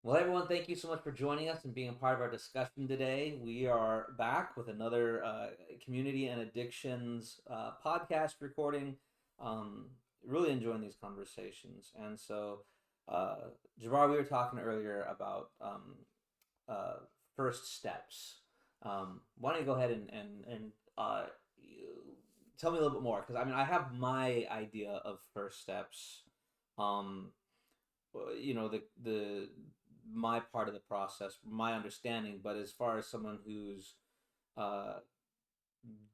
Well, everyone, thank you so much for joining us and being a part of our discussion today. We are back with another community and addictions podcast recording. Um, really enjoying these conversations. And so, uh, Jabbar, we were talking earlier about uh, first steps. Why don't you go ahead and tell me a little bit more? Because I mean, I have my idea of first steps. Um, the my part of the process, my understanding. But as far as someone who's uh,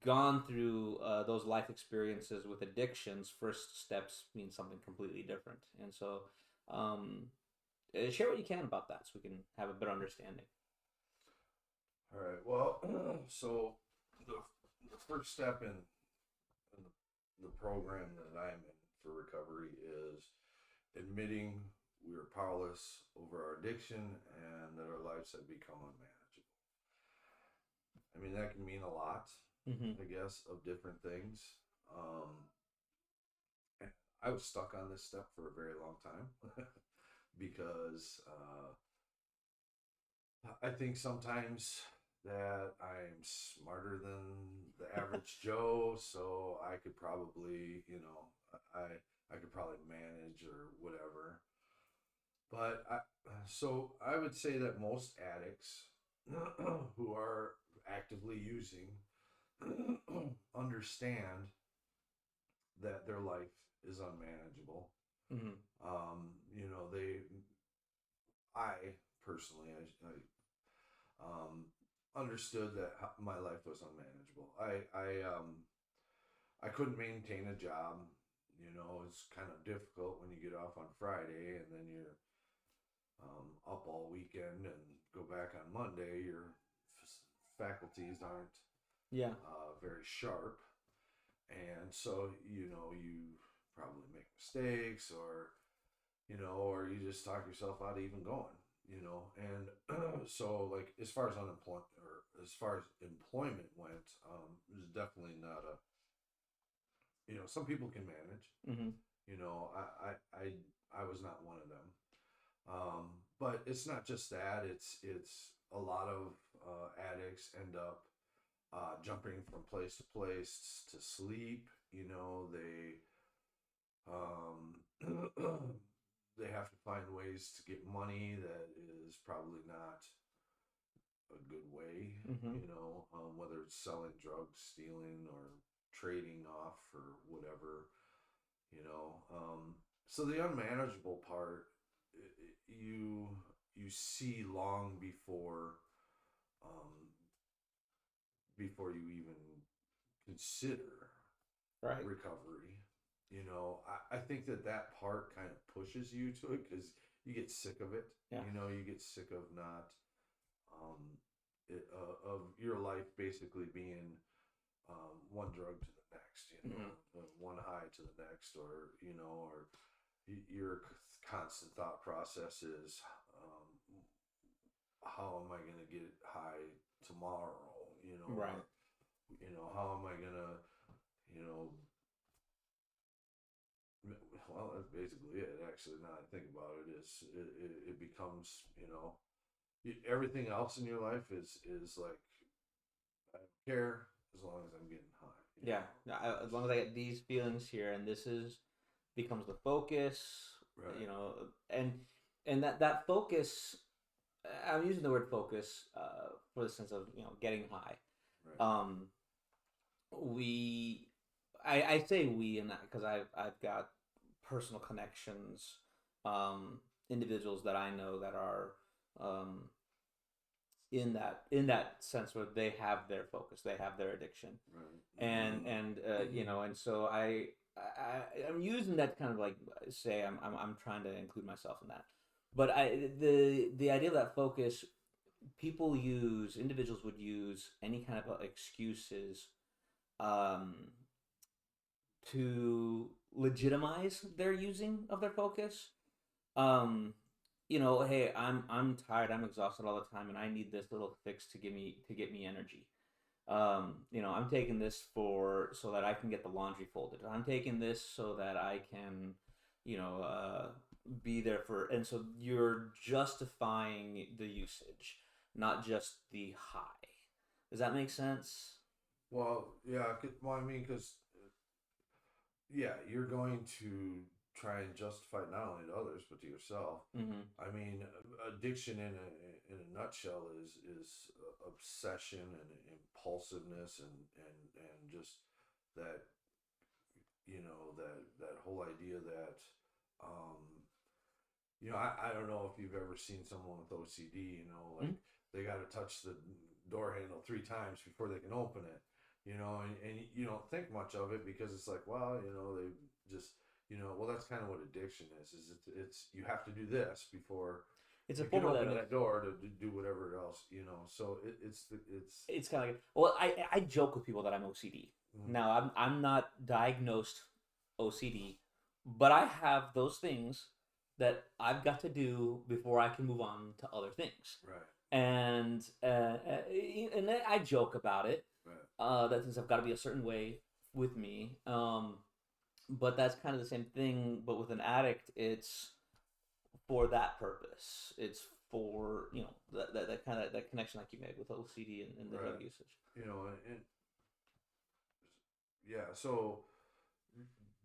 gone through those life experiences with addictions, first steps mean something completely different. And so, um, share what you can about that, so we can have a better understanding. All right. Well, so the, the first step in the program that I'm in for recovery is admitting we are powerless over our addiction and that our lives have become unmanageable. I mean, that can mean a lot, Mm-hmm. I guess, of different things. Um, and I was stuck on this step for a very long time because I think sometimes that I'm smarter than the average Joe, so I could probably, I could probably manage or whatever. But so I would say that most addicts who are actively using understand that their life is unmanageable. Mm-hmm. They, I personally, understood that my life was unmanageable. I couldn't maintain a job. You know, it's kind of difficult when you get off on Friday and then you're up all weekend and go back on Monday. Your faculties aren't Yeah. very sharp, and so you probably make mistakes, or or you just talk yourself out of even going. And so like as far as unemployment or as far as employment went, it was definitely not a some people can manage. Mm-hmm. I was not one of them. But it's not just that. It's a lot of addicts end up jumping from place to place to sleep. Um, they have to find ways to get money that is probably not a good way. Mm-hmm. Whether it's selling drugs, stealing, or trading off or whatever. You know, so the unmanageable part, you you see long um, before you even consider Right. recovery. I think that part kind of pushes you to it because you get sick of it. Yeah. You get sick of not um, of your life basically being one drug to the next. Mm-hmm. One high to the next, or your constant thought process is, how am I going to get high tomorrow? Right. Or how am I going to, you know, well, that's basically it. Actually, now I think about it, it becomes, everything else in your life is like I don't care as long as I'm getting high. Yeah. As long as I get these feelings here, and this is becomes the focus, you Right, know, and that focus. I'm using the word focus for the sense of getting high. right, Um, we, I say we in that because I've got personal connections, um, individuals that I know that are um, in that sense where they have their focus, they have their addiction, and so I'm using that to kind of like say I'm trying to include myself in that, but the idea of that focus, individuals would use any kind of excuses um, to legitimize their using of their focus. Um, hey, I'm tired, I'm exhausted all the time, and I need this little fix to get me energy. I'm taking this for so that I can get the laundry folded. I'm taking this so that I can, you know, uh, be there for, and so you're justifying the usage, not just the high. Does that make sense? Well, yeah. Well, I mean, because yeah, you're going to try and justify it not only to others but to yourself. Mm-hmm. I mean, addiction in a nutshell is obsession and impulsiveness and just that that whole idea that um, I don't know if you've ever seen someone with OCD. Like Mm-hmm. they got to touch the door handle 3 times before they can open it. And you don't think much of it because it's like, well, they just, well, that's kind of what addiction is it's you have to do this before It's a you can form of open that. that door to do whatever else. So it's It's kind of like, well, I joke with people that I'm OCD. mm, Now I'm not diagnosed OCD, but I have those things that I've got to do before I can move on to other things. right, And I joke about it. right, That things have got to be a certain way with me. But that's kind of the same thing. But with an addict, it's for that purpose. It's for that kind of that connection like you made with OCD and the drug right. usage. And yeah, so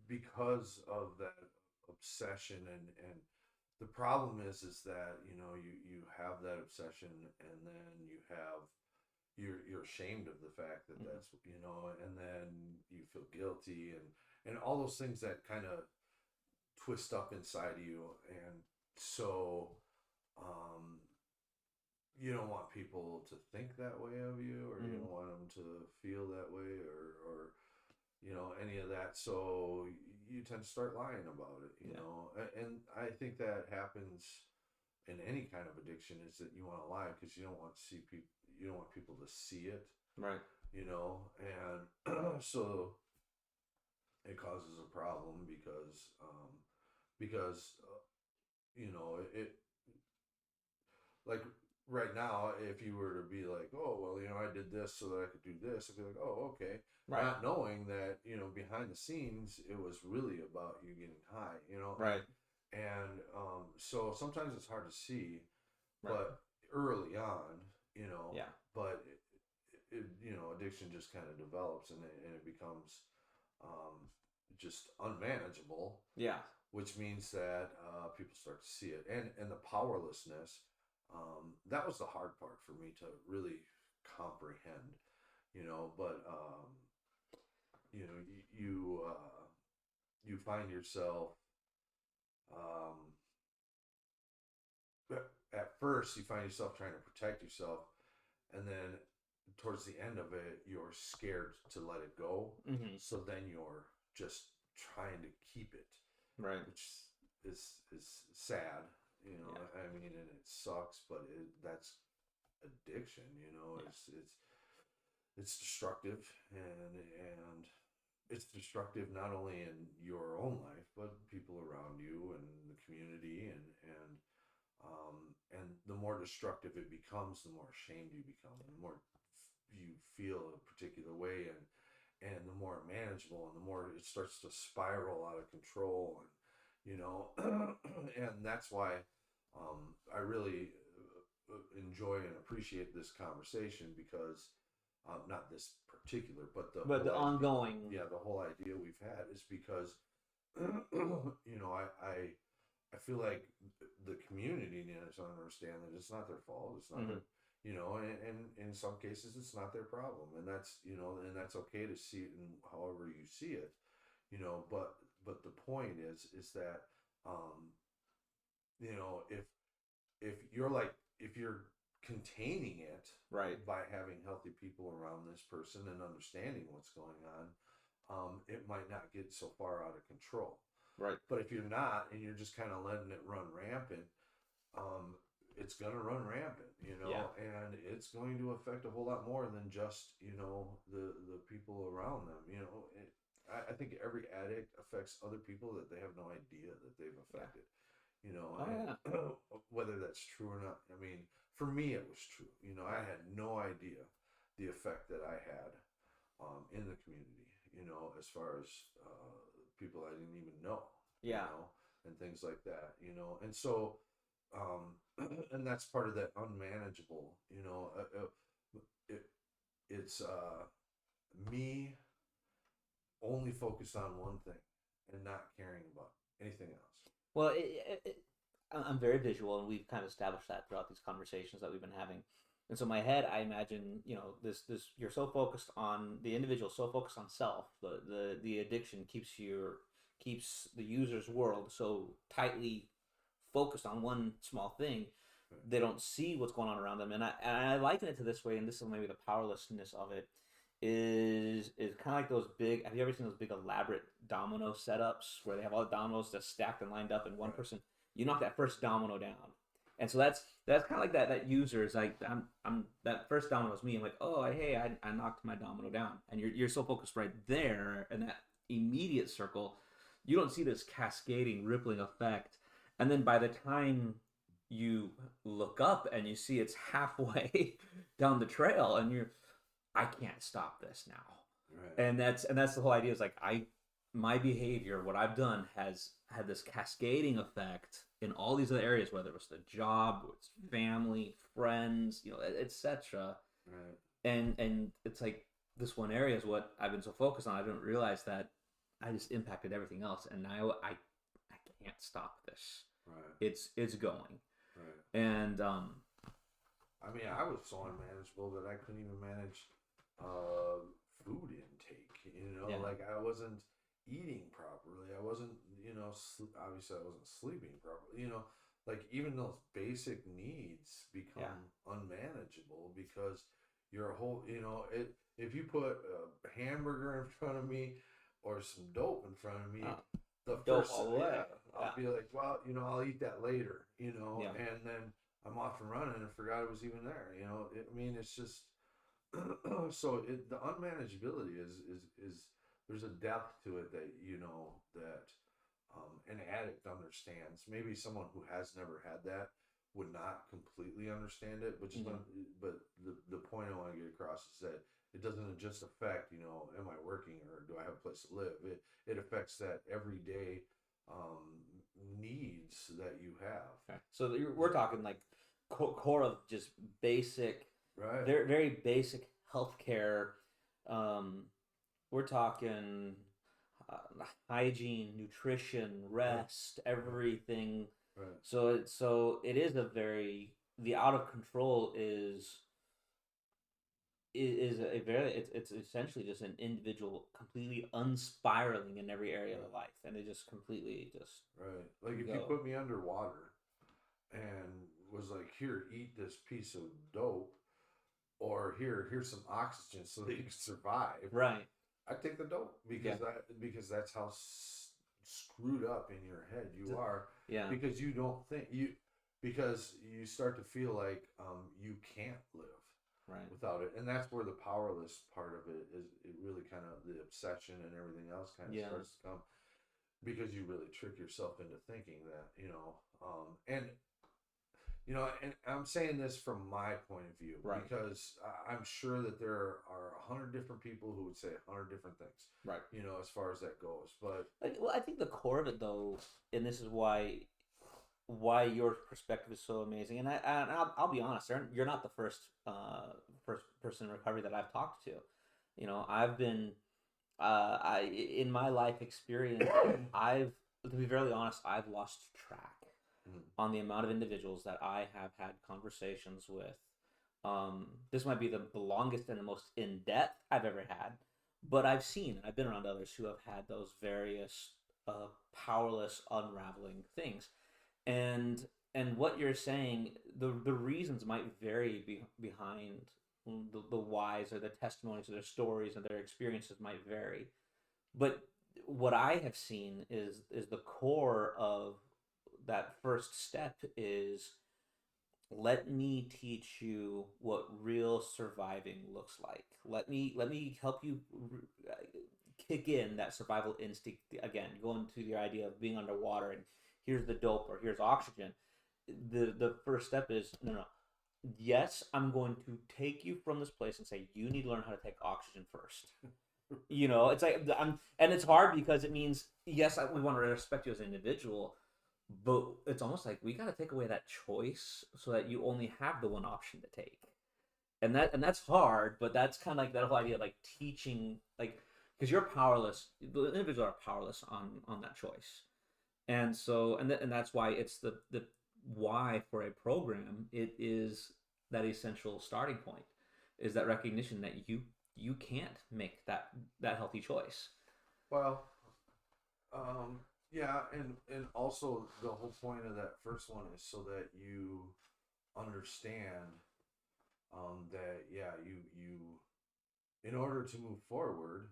because of that obsession and the problem is that you have that obsession and then you're ashamed of the fact that Mm-hmm. that's and then you feel guilty and all those things that kind of twist up inside of you. And so um you don't want people to think that way of you, or you Mm-hmm. don't want them to feel that way, or any of that. So you tend to start lying about it. Yeah. And I think that happens in any kind of addiction, is that you want to lie because you don't want to see people, you don't want people to see it. Right. And so it causes a problem because it like right now, if you were to be like, oh well, I did this so that I could do this, I'd be like, oh, okay, Right. not knowing that behind the scenes it was really about you getting high. Right. And so sometimes it's hard to see, Right. but early on, you know Yeah. but addiction just kind of develops, and it becomes um, just unmanageable, Yeah. which means that people start to see it, and the powerlessness. That was the hard part for me to really comprehend, but you find yourself, um, at first you find yourself trying to protect yourself, and then towards the end of it you're scared to let it go, Mm-hmm. so then you're just trying to keep it, Right. which is sad. Yeah. I mean, and it sucks, but that's addiction. Yeah. It's destructive, and it's destructive not only in your own life but people around you and the community, and the more destructive it becomes, the more ashamed you become, and the more you feel a particular way, and the more manageable, and the more it starts to spiral out of control, and and that's why I really enjoy and appreciate this conversation, because not this particular, but the But whole the idea, ongoing. yeah, the whole idea we've had is because I feel like the community needs to understand that it's not their fault. It's not Mm-hmm. their, and in some cases it's not their problem, and that's okay to see it in however you see it, but the point is that, um, if you're containing it Right. by having healthy people around this person and understanding what's going on, it might not get so far out of control. Right. But if you're not, and you're just kind of letting it run rampant, um, it's going to run rampant, Yeah. and it's going to affect a whole lot more than just, the people around them. I think every addict affects other people that they have no idea that they've Yeah. affected, Oh yeah. and whether that's true or not. I mean, for me, it was true. I had no idea the effect that I had, in the community, as far as people I didn't even know, you Yeah. know. and things like that, and so and that's part of that unmanageable, it, it's me only focused on one thing and not caring about anything else. Well, I'm very visual, and we've kind of established that throughout these conversations that we've been having. And so, in my head, I imagine, this you're so focused on the individual, so focused on self. The addiction keeps the user's world so tightly focused on one small thing, they don't see what's going on around them. And I liken it to this way, and this is maybe the powerlessness of it. Is kind of like those big. Have you ever seen those big elaborate domino setups where they have all the dominoes just stacked and lined up, and one Right. person, you knock that first domino down, and so that's kind of like that user is like, I'm that first domino is me. I'm like, oh, hey, I knocked my domino down, and you're so focused right there in that immediate circle, you don't see this cascading rippling effect, and then by the time you look up and you see it's halfway down the trail, and I can't stop this now. Right. And that's the whole idea, is like, my behavior, what I've done, has had this cascading effect in all these other areas, whether it was the job, it's family, friends, etc. Right. And it's like, this one area is what I've been so focused on. I didn't realize that I just impacted everything else, and now I can't stop this. Right. It's going. Right. And I mean, I was so unmanageable that I couldn't even manage food intake. Yeah. Like I wasn't eating properly. I wasn't, obviously I wasn't sleeping properly. Like even those basic needs become unmanageable because your whole, if you put a hamburger in front of me or some dope in front of me, the dope first, all the way. I'll be like, well, I'll eat that later, Yeah. and then I'm off and running and forgot it was even there. I mean, it's just so the unmanageability is there's a depth to it that that an addict understands. Maybe someone who has never had that would not completely understand it, but but the point I want to get across is that it doesn't just affect, am I working or do I have a place to live? It affects that everyday needs that you have. Okay. So we're talking like core of just basic, Right. very very basic healthcare. We're talking hygiene, nutrition, rest, everything. Right. So it is the out of control is a very, it's essentially just an individual completely unspiraling in every area of their life, and they just completely just Right. Like if you put me underwater and was like, here, eat this piece of dope, or here's some oxygen so that you can survive. Right. I take the dope because that's how screwed up in your head you are. Yeah. Because you don't think because you start to feel like you can't live without it, and that's where the powerless part of it is. It really kind of the obsession and everything else kind of starts to come, because you really trick yourself into thinking that and and I'm saying this from my point of view, because I'm sure that there are 100 different people who would say 100 different things, as far as that goes. But I think the core of it, though, and this is why your perspective is so amazing, and I'll be honest, you're not the first person in recovery that I've talked to. I've been in my life experience, to be very honest, I've lost track on the amount of individuals that I have had conversations with. This might be the longest and the most in-depth I've ever had, but I've been around others who have had those various powerless, unraveling things. And what you're saying, the reasons might vary behind the whys, or the testimonies, or their stories, and their experiences might vary. But what I have seen is the core of that first step is, let me teach you what real surviving looks like. Let me help you kick in that survival instinct again. Going to the idea of being underwater, and here's the dope, or here's oxygen. The first step is, no. Yes, I'm going to take you from this place and say, you need to learn how to take oxygen first. It's like, and it's hard because it means, yes, we want to respect you as an individual, But it's almost like we got to take away that choice so that you only have the one option to take. And that's hard, but that's kind of like that whole idea of like teaching, like, because you're powerless, the individuals are powerless on that choice. And so and that's why it's the why for a program it is that essential starting point, is that recognition that you can't make that healthy choice. Well, um, yeah, and also the whole point of that first one is so that you understand that yeah, you in order to move forward,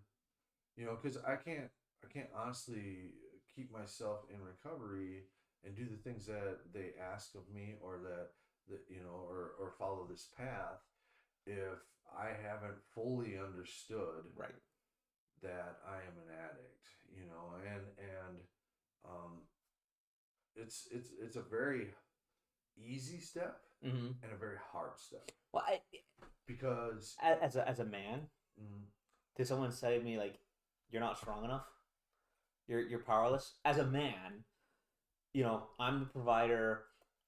because I can't honestly keep myself in recovery and do the things that they ask of me, or that or follow this path if I haven't fully understood Right. that I am an addict, and um, it's a very easy step Mm-hmm. and a very hard step Well, because as a man, mm, did someone say to me like, "You're not strong enough. You're powerless." As a man, I'm the provider.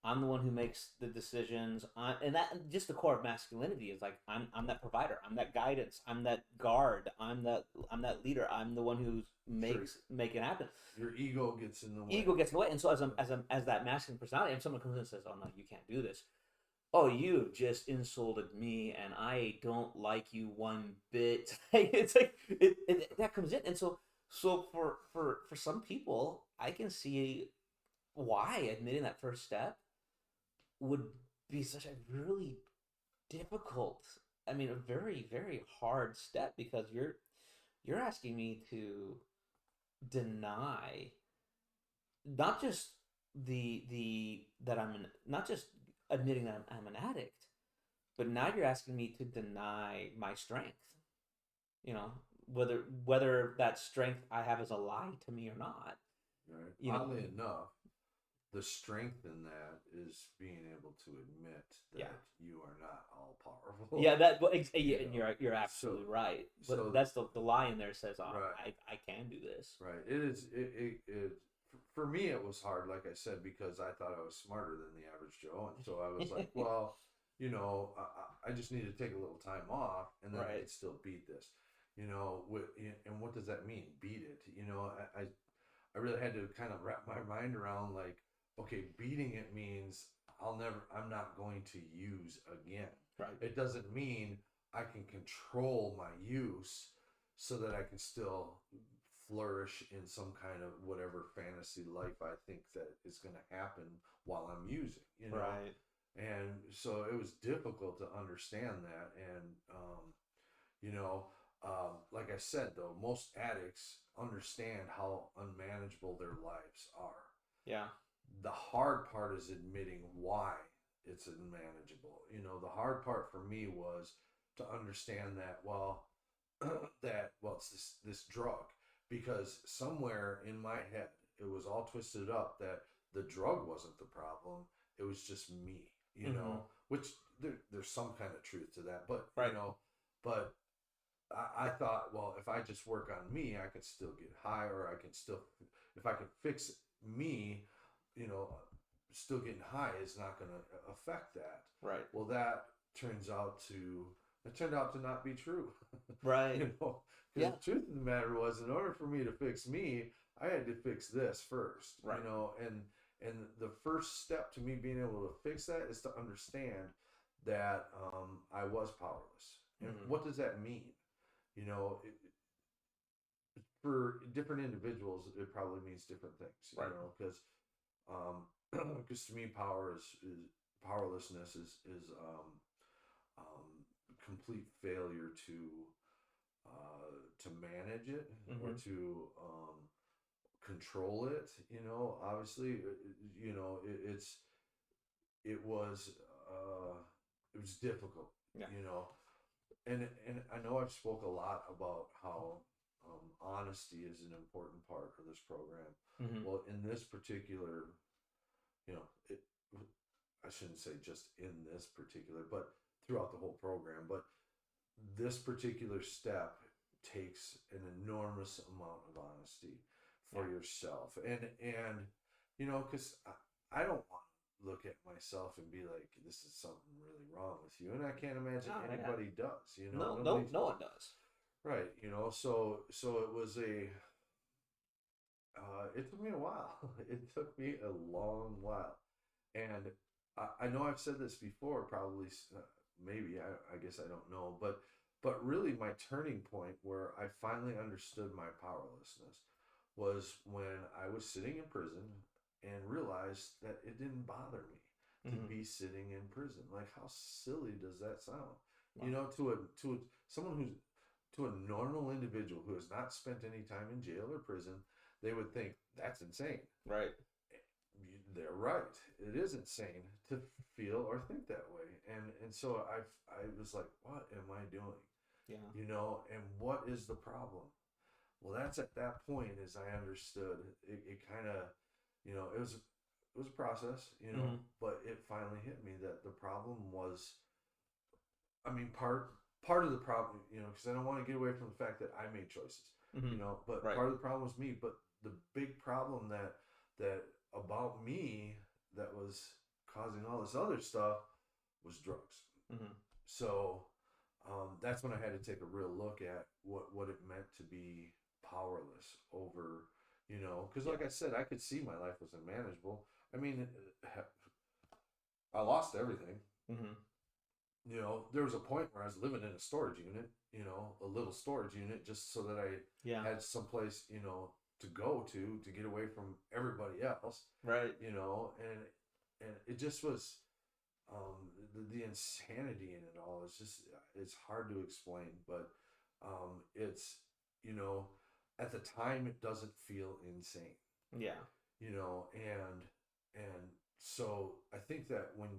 I'm the one who makes the decisions. And that just the core of masculinity is like I'm that provider. I'm that guidance. I'm that guard. I'm that leader. I'm the one who sure make it happen. your ego gets in the way. Ego gets in the way, and so as that masculine personality, if someone comes in and says, "Oh no, you can't do this," oh, you just insulted me, and I don't like you one bit. It's like that comes in, and so for some people, I can see why admitting that first step would be such a really difficult, I mean, a very very hard step, because you're asking me to deny not just the that I'm an, not just admitting that I'm an addict, but now you're asking me to deny my strength. You know, whether that strength I have is a lie to me or not. Right. You know, Oddly enough, the strength in that is being able to admit yeah, that you are not all powerful. yeah. Yeah, you and know, you're so absolutely right. But so that's the lie in there says, "Oh, right, I can do this." right. It is it for me. It was hard, like I said, because I thought I was smarter than the average Joe, and so I was like, well, I just need to take a little time off, and then I Right. could still beat this. And what does that mean? Beat it. I really had to kind of wrap my mind around, like, okay, beating it means I'm not going to use again. Right. It doesn't mean I can control my use so that I can still flourish in some kind of whatever fantasy life I think that is going to happen while I'm using. Right. And so it was difficult to understand that. And, you know, like I said, though, most addicts understand how unmanageable their lives are. Yeah. The hard part is admitting why it's unmanageable. The hard part for me was to understand that, well, it's this drug, because somewhere in my head it was all twisted up that the drug wasn't the problem, it was just me, Mm-hmm. which there's some kind of truth to that, but Right. but I thought, well, if I just work on me, I could still get high, or I can still, if I can fix me, you know, still getting high is not going to affect that. Right. Well, that turned out to not be true. Right. Because Yeah. the truth of the matter was, in order for me to fix me, I had to fix this first. Right. And the first step to me being able to fix that is to understand that I was powerless. And Mm-hmm. what does that mean? You know, for different individuals, it probably means different things. Right. Because to me, powerlessness is complete failure to manage it, or Mm-hmm. to control it. Obviously, it's it was uh, it was difficult. Yeah. You know, and I know I've spoke a lot about how honesty is an important part of this program. Mm-hmm. Well, in this particular, you know, it, I shouldn't say just in this particular, but throughout the whole program. But this particular step takes an enormous amount of honesty Yeah. for yourself, and because I don't want to look at myself and be like, this is something really wrong with you, and I can't imagine Oh yeah. anybody does. No, no, Nobody's no one does. right. So it was a. It took me a while. It took me a long while, and I know I've said this before, probably maybe I guess I don't know, but really my turning point where I finally understood my powerlessness was when I was sitting in prison and realized that it didn't bother me to Mm-hmm. be sitting in prison. Like how silly does that sound? Wow. To someone who's to a normal individual who has not spent any time in jail or prison, they would think that's insane. Right. They're right. It is insane to feel or think that way. And so I was like, what am I doing? Yeah. And what is the problem? Well, that's at that point as I understood it kind of, it was a process, Mm-hmm. but it finally hit me that the problem was, I mean, part of the problem, because I don't want to get away from the fact that I made choices, Mm-hmm. but Right. part of the problem was me. But the big problem that about me that was causing all this other stuff was drugs. Mm-hmm. So that's when I had to take a real look at what it meant to be powerless over, because Yeah. like I said, I could see my life was unmanageable. I mean, I lost everything. Mm-hmm. There was a point where I was living in a storage unit, a little storage unit, just so that Yeah. I had someplace, to go to get away from everybody else, Right. and it just was the insanity in it all is just it's hard to explain, but it's you know at the time it doesn't feel insane, Yeah. and so I think that when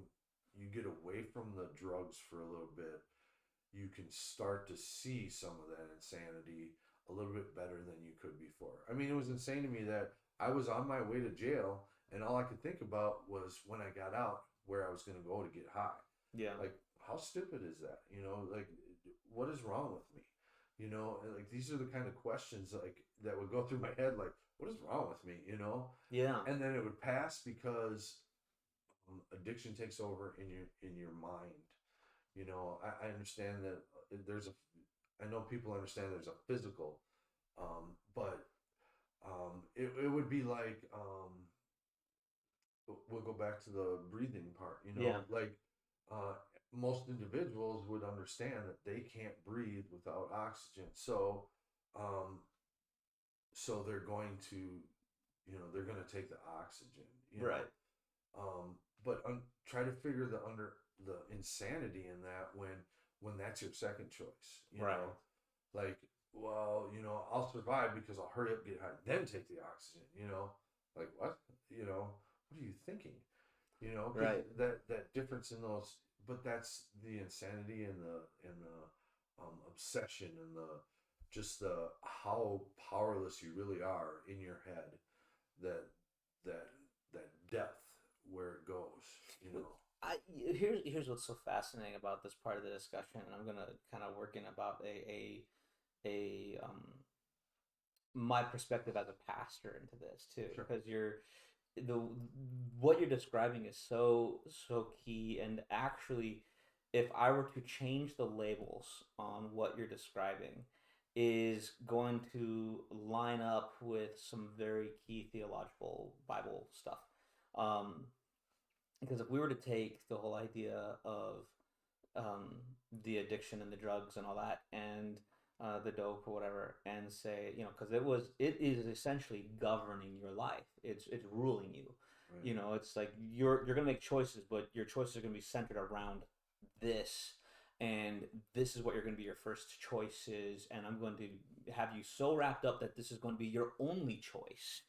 you get away from the drugs for a little bit, you can start to see some of that insanity a little bit better than you could before. I mean, it was insane to me that I was on my way to jail and all I could think about was when I got out where I was going to go to get high. Yeah. Like, how stupid is that? Like, what is wrong with me? And like these are the kind of questions like that would go through my head. Like, what is wrong with me? Yeah. And then it would pass because addiction takes over in your mind. I understand that there's a I know people understand there's a physical, but it would be like we'll go back to the breathing part. Yeah. Like uh, most individuals would understand that they can't breathe without oxygen, um, so they're going to take the oxygen. Right. But try to figure the insanity in that when that's your second choice. Right. Like, well, I'll survive because I'll hurry up, get high, then take the oxygen. Like what? What are you thinking? Because Right. that difference in those, but that's the insanity and the obsession and the just the how powerless you really are in your head. That that that depth where it goes. You But know. here's what's so fascinating about this part of the discussion, and I'm gonna kind of work in about a my perspective as a pastor into this too, Sure. because the what you're describing is so key, and actually, if I were to change the labels on what you're describing, is going to line up with some very key theological Bible stuff. Um, because if we were to take the whole idea of um, the addiction and the drugs and all that, and the dope or whatever, and say, because it is essentially governing your life. It's ruling you. Right. It's like you're gonna make choices, but your choices are gonna be centered around this, and this is what you're gonna be your first choices, and I'm going to have you so wrapped up that this is going to be your only choice,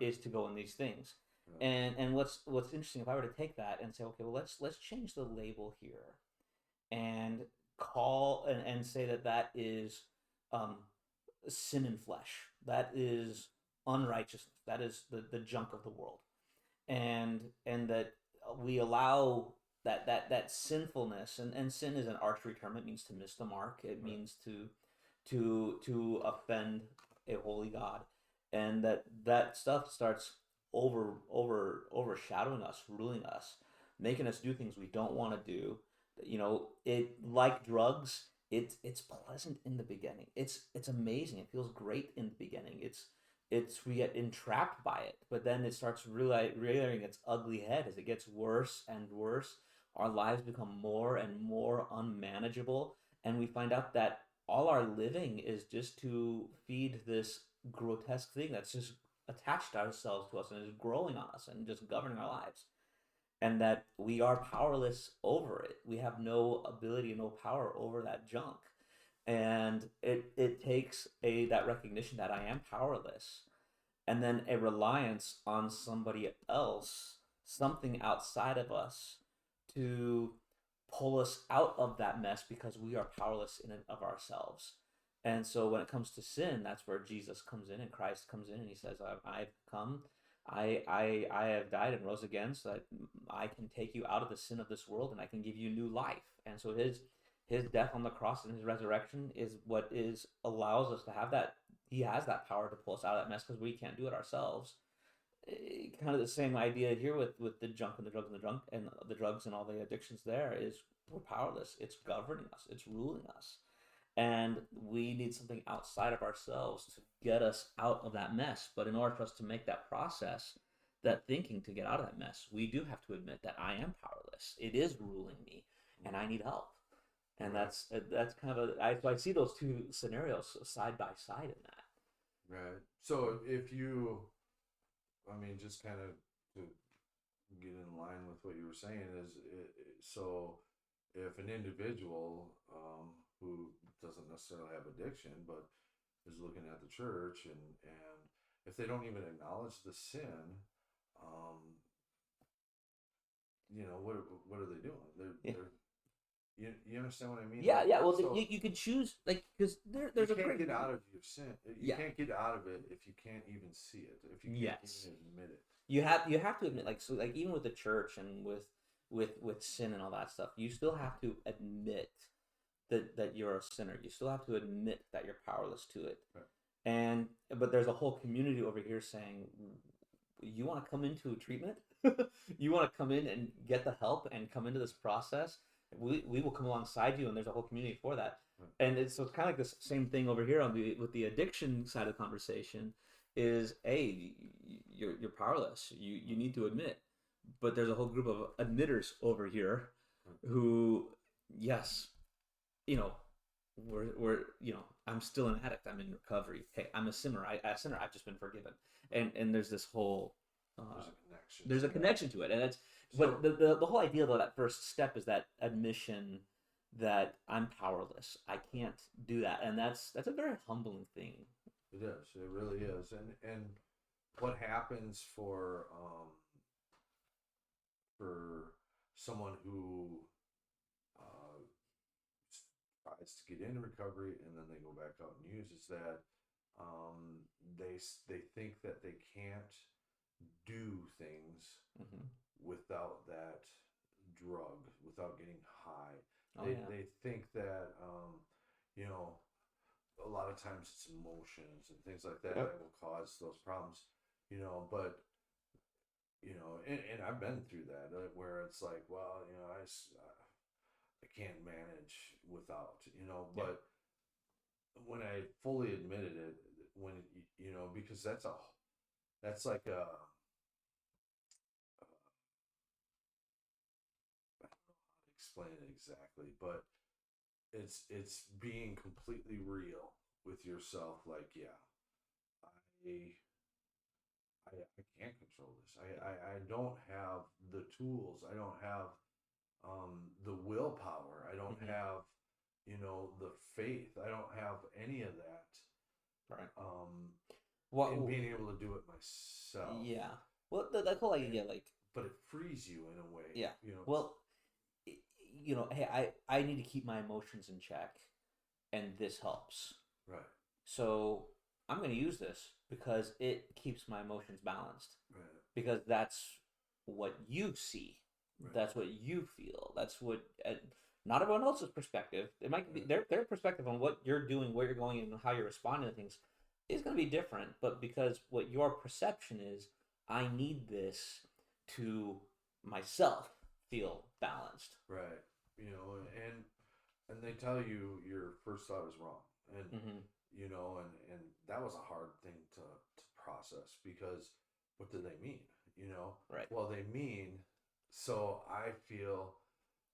Right. is to go in these things. Right. And what's interesting, if I were to take that and say, okay, well, let's change the label here, and call and say that is um, sin and flesh. That is unrighteousness. That is the junk of the world, and that we allow that sinfulness, and sin is an archery term. It means to miss the mark. It Right. means to offend a holy God, and that stuff starts. overshadowing us, ruling us, making us do things we don't want to do. It like drugs. It's pleasant in the beginning. It's amazing. It feels great in the beginning. It's we get entrapped by it, but then it starts really rearing its ugly head as it gets worse and worse. Our lives become more and more unmanageable, and we find out that all our living is just to feed this grotesque thing that's just attached ourselves to us and is growing on us and just governing our lives, and that we are powerless over it. We have no ability, no power over that junk. And it takes a that recognition that I am powerless, and then a reliance on somebody else, something outside of us, to pull us out of that mess because we are powerless in and of ourselves. And so when it comes to sin, that's where Jesus comes in and Christ comes in and he says, I've come, I have died and rose again so that I can take you out of the sin of this world and I can give you new life. And so his death on the cross and his resurrection is what is allows us to have that. He has that power to pull us out of that mess because we can't do it ourselves. Kind of the same idea here with the junk and the drugs and the drunk and the drugs and all the addictions. There is we're powerless. It's governing us. It's ruling us, and we need something outside of ourselves to get us out of that mess. But in order for us to make that process, that thinking to get out of that mess, we do have to admit that I am powerless. It is ruling me, and I need help. And Right. that's kind of so I see those two scenarios side by side in that. Right. So if you, I mean, just kind of to get in line with what you were saying so if an individual who doesn't necessarily have addiction but is looking at the church and if they don't even acknowledge the sin, um, what are they doing? Yeah. They're you understand what I mean? Yeah, Like yeah. Well, so you could choose like because you there's a can't great get out of your sin. You yeah. can't get out of it if you can't even see it. If you can't Yes, even admit it. you have to admit like so like even with the church and with sin and all that stuff, you still have to admit that you're a sinner. You still have to admit that you're powerless to it. Right. And but there's a whole community over here saying, you want to come into a treatment, you want to come in and get the help and come into this process. We will come alongside you, and there's a whole community for that. Right. And it's kind of like the same thing over here on the with the addiction side of the conversation. Is a you're powerless. You need to admit, but there's a whole group of admitters over here Right. who, yes, you know, we're I'm still an addict. I'm in recovery. Hey, I'm a sinner. A sinner. I've just been forgiven. And there's this whole There's a connection there's to a that. connection to it, and it's So but the whole idea though that first step is that admission that I'm powerless. I can't do that, and that's a very humbling thing. it is. It really is. And what happens for someone who uh, tries to get into recovery and then they go back out and use is that they think that they can't do things Hmm. without that drug, without getting high. Oh yeah. They think that you know a lot of times it's emotions and things like that Yep. that will cause those problems. But and I've been through that where it's like, well, I can't manage without, Yeah. but when I fully admitted it, when because that's like a I don't know how to explain it exactly, but it's being completely real with yourself. Like, yeah, I I can't control this. I don't have the tools. I don't have the willpower. I don't Hmm. have the faith. I don't have any of that Right. um, What? in being able to do it myself. Yeah. Well, that whole And idea, like, but it frees you in a way. yeah. It's Well, hey, I need to keep my emotions in check, and this helps. right, So I'm going to use this because it keeps my emotions balanced. right, Because that's what you see. right, That's what you feel. That's what not everyone else's perspective. It might be right, their perspective on what you're doing, where you're going, and how you're responding to things is going to be different. But because what your perception is, I need this to myself feel balanced. Right. You know, and they tell you your first thought is wrong. And Mm-hmm. you know, and that was a hard thing to process because what do they mean? You know? Right. Well, they mean so I feel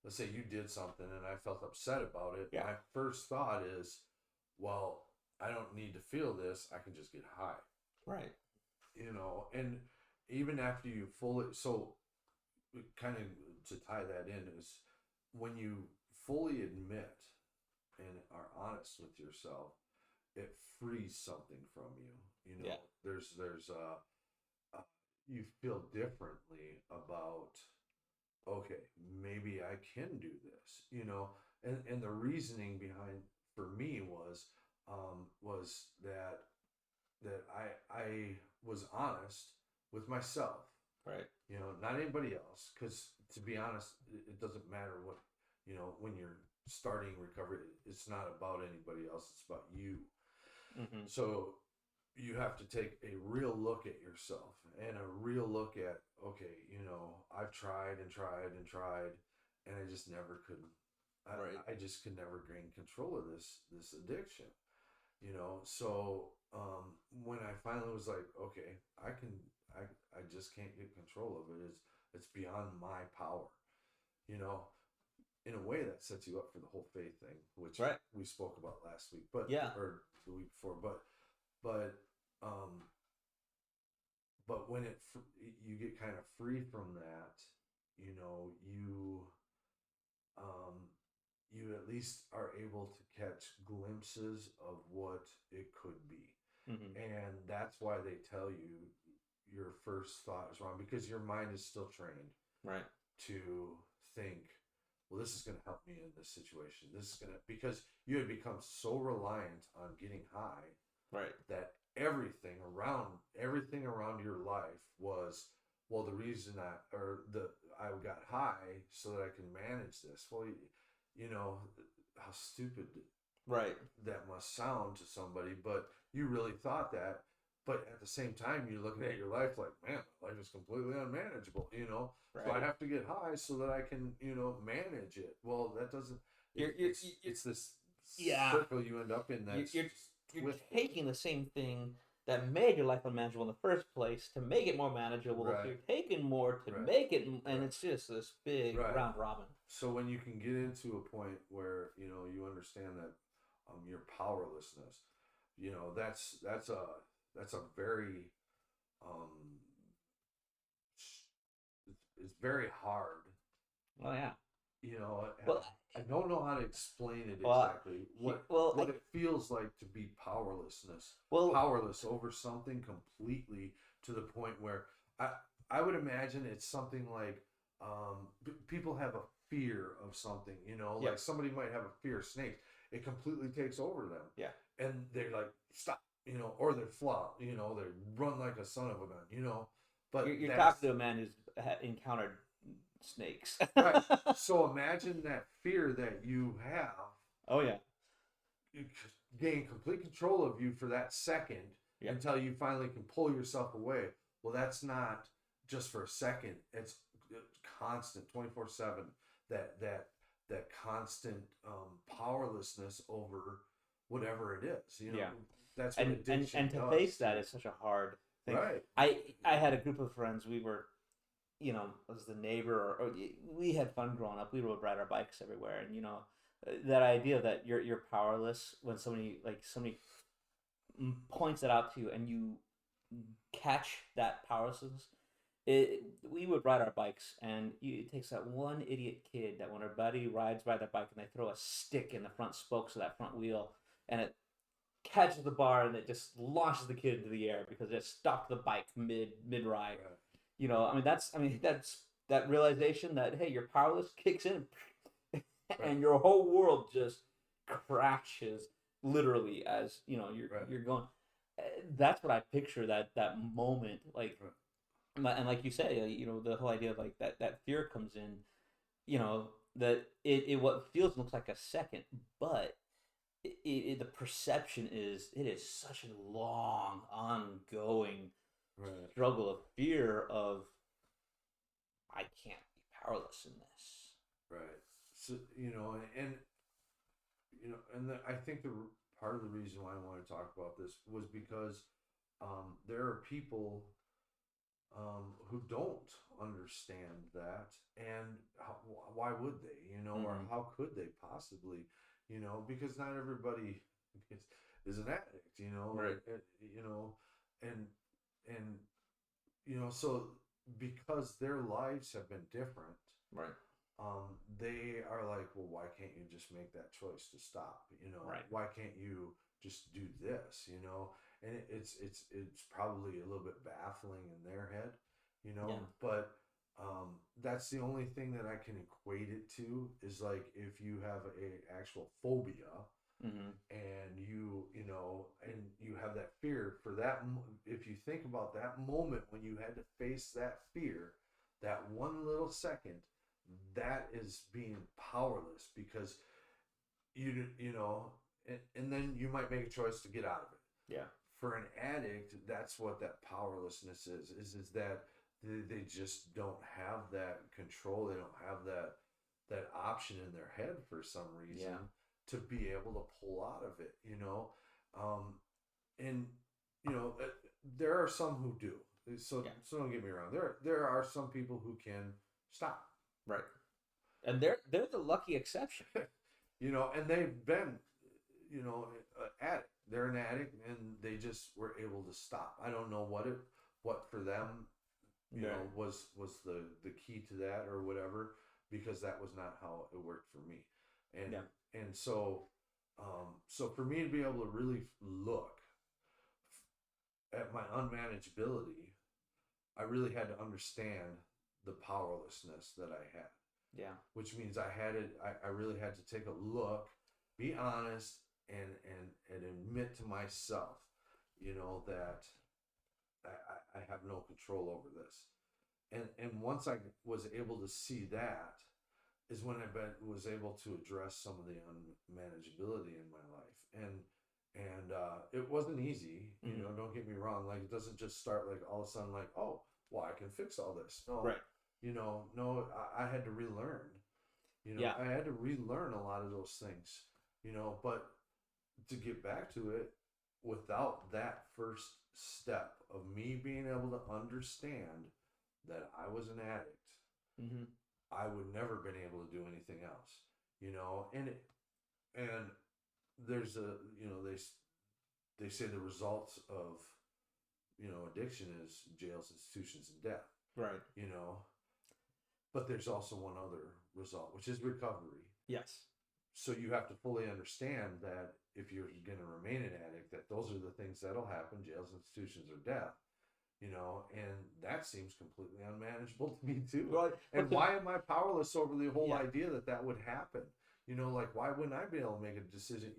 let's say you did something and I felt upset about it. Yeah. My first thought is, well, I don't need to feel this. I can just get high. Right. You know, and even after you fully so kind of to tie that in is when you fully admit and are honest with yourself, it frees something from you. You know, Yeah. there's you feel differently about okay, maybe I can do this. You know, and the reasoning behind for me was that I was honest with myself, Right. you know, not anybody else. Because to be honest, it doesn't matter what, you know, when you're starting recovery, it's not about anybody else, it's about you. Mm-hmm. So you have to take a real look at yourself and a real look at, okay, you know, I've tried and tried and tried, and I just never could. Right. I just could never gain control of this addiction, you know. So when I finally was like, okay, I can, I just can't get control of it. It's beyond my power, you know. In a way, that sets you up for the whole faith thing, which Right. we spoke about last week, but Yeah. or the week before. But um, but when you get kind of free from that, you know, um, you at least are able to catch glimpses of what it could be. Mm-hmm. And that's why they tell you your first thought is wrong because your mind is still trained Right. to think, well, this is going to help me in this situation. This is going to, because you had become so reliant on getting high Right. that everything around your life was, well, the reason I got high so that I can manage this. Well, you know how stupid Right. that must sound to somebody, but you really thought that. But at the same time, you're looking at your life like, man, life is completely unmanageable, you know. So I Right. have to get high so that I can, you know, manage it. Well, that doesn't. You're It, you're, it's this yeah. circle you end up in You're, that's you're just you're twisted. taking the same thing that made your life unmanageable in the first place to make it more manageable. So Right, you're taking more to right, make it, and right, it's just this big right. round robin. So when you can get into a point where you know you understand that your powerlessness, you know that's a very um, it's very hard, Oh yeah. you know. Well, I don't know how to explain it well, exactly. well, What it feels like to be powerlessness, well, powerless over something completely to the point where I I would imagine it's something like people have a fear of something. You know, yeah, like somebody might have a fear of snakes. It completely takes over them, yeah. and they're like stop. You know, or they flop. You know, they run like a son of a gun. You know, but You're that's talking to a man who's encountered snakes. right. So imagine that fear that you have Oh yeah, you gain complete control of you for that second yeah, until you finally can pull yourself away. Well, that's not just for a second. It's constant, 24/7. That constant powerlessness over whatever it is. You know, yeah. that's what And addiction to does face to that you. is such a hard thing. Right. I had a group of friends. We were, as the neighbor, or we had fun growing up. We would ride our bikes everywhere, and that idea that you're powerless when somebody points it out to you and you catch that powerlessness. We would ride our bikes, and it takes that one idiot kid that when her buddy rides by their bike and they throw a stick in the front spokes of that front wheel, and it catches the bar and it just launches the kid into the air because it stopped the bike mid ride. Right. That's that realization that hey, you're powerless kicks in, Right. and your whole world just crashes literally as Right. you're going. That's what I picture that moment like, Right. and like you say, the whole idea of like that fear comes in, that it what feels and looks like a second, but the perception is it is such a long ongoing Right. struggle of fear of I can't be powerless in this. Right. So I think part of the reason why I want to talk about this was because there are people who don't understand that, and why would they? Or Mm-hmm. how could they possibly? Because not everybody is, is an addict. Right. And and so because their lives have been different, Right. they are like, well, why can't you just make that choice to stop? Right. Why can't you just do this? And it's probably a little bit baffling in their head, Yeah. but that's the only thing that I can equate it to is like if you have a actual phobia Mm-hmm. and and you have that fear for that. If you think about that moment when you had to face that fear, that one little second, that is being powerless because and then you might make a choice to get out of it. Yeah. For an addict, that's what that powerlessness is that they just don't have that control. They don't have that option in their head for some reason Yeah. to be able to pull out of it. um, and there are some who do. So Yeah. so don't get me wrong. There are some people who can stop. Right. And they're the lucky exception. And they've been addict. They're an addict, and they just were able to stop. I don't know what for them Right. was the key to that or whatever, because that was not how it worked for me. and Yeah. and so for me to be able to really look at my unmanageability, I really had to understand the powerlessness that I had, Yeah. which means I really had to take a look, be honest, and admit to myself, that I have no control over this. And once I was able to see that, is when was able to address some of the unmanageability in my life. And it wasn't easy. Mm-hmm. Don't get me wrong. Like, it doesn't just start like all of a sudden like, oh, well, I can fix all this. No, Right. no, I had to relearn. Yeah. I had to relearn a lot of those things. But to get back to it, without that first step of me being able to understand that I was an addict, Mm-hmm. I would never been able to do anything else. And there's they say the results of addiction is jails, institutions, and death. Right. You know, but there's also one other result, which is recovery. Yes. So you have to fully understand that if you're going to remain an addict, that those are the things that'll happen: jails, institutions, or death. And that seems completely unmanageable to me too. Right. And But the why am I powerless over the whole yeah. idea that would happen? Like, why wouldn't I be able to make a decision?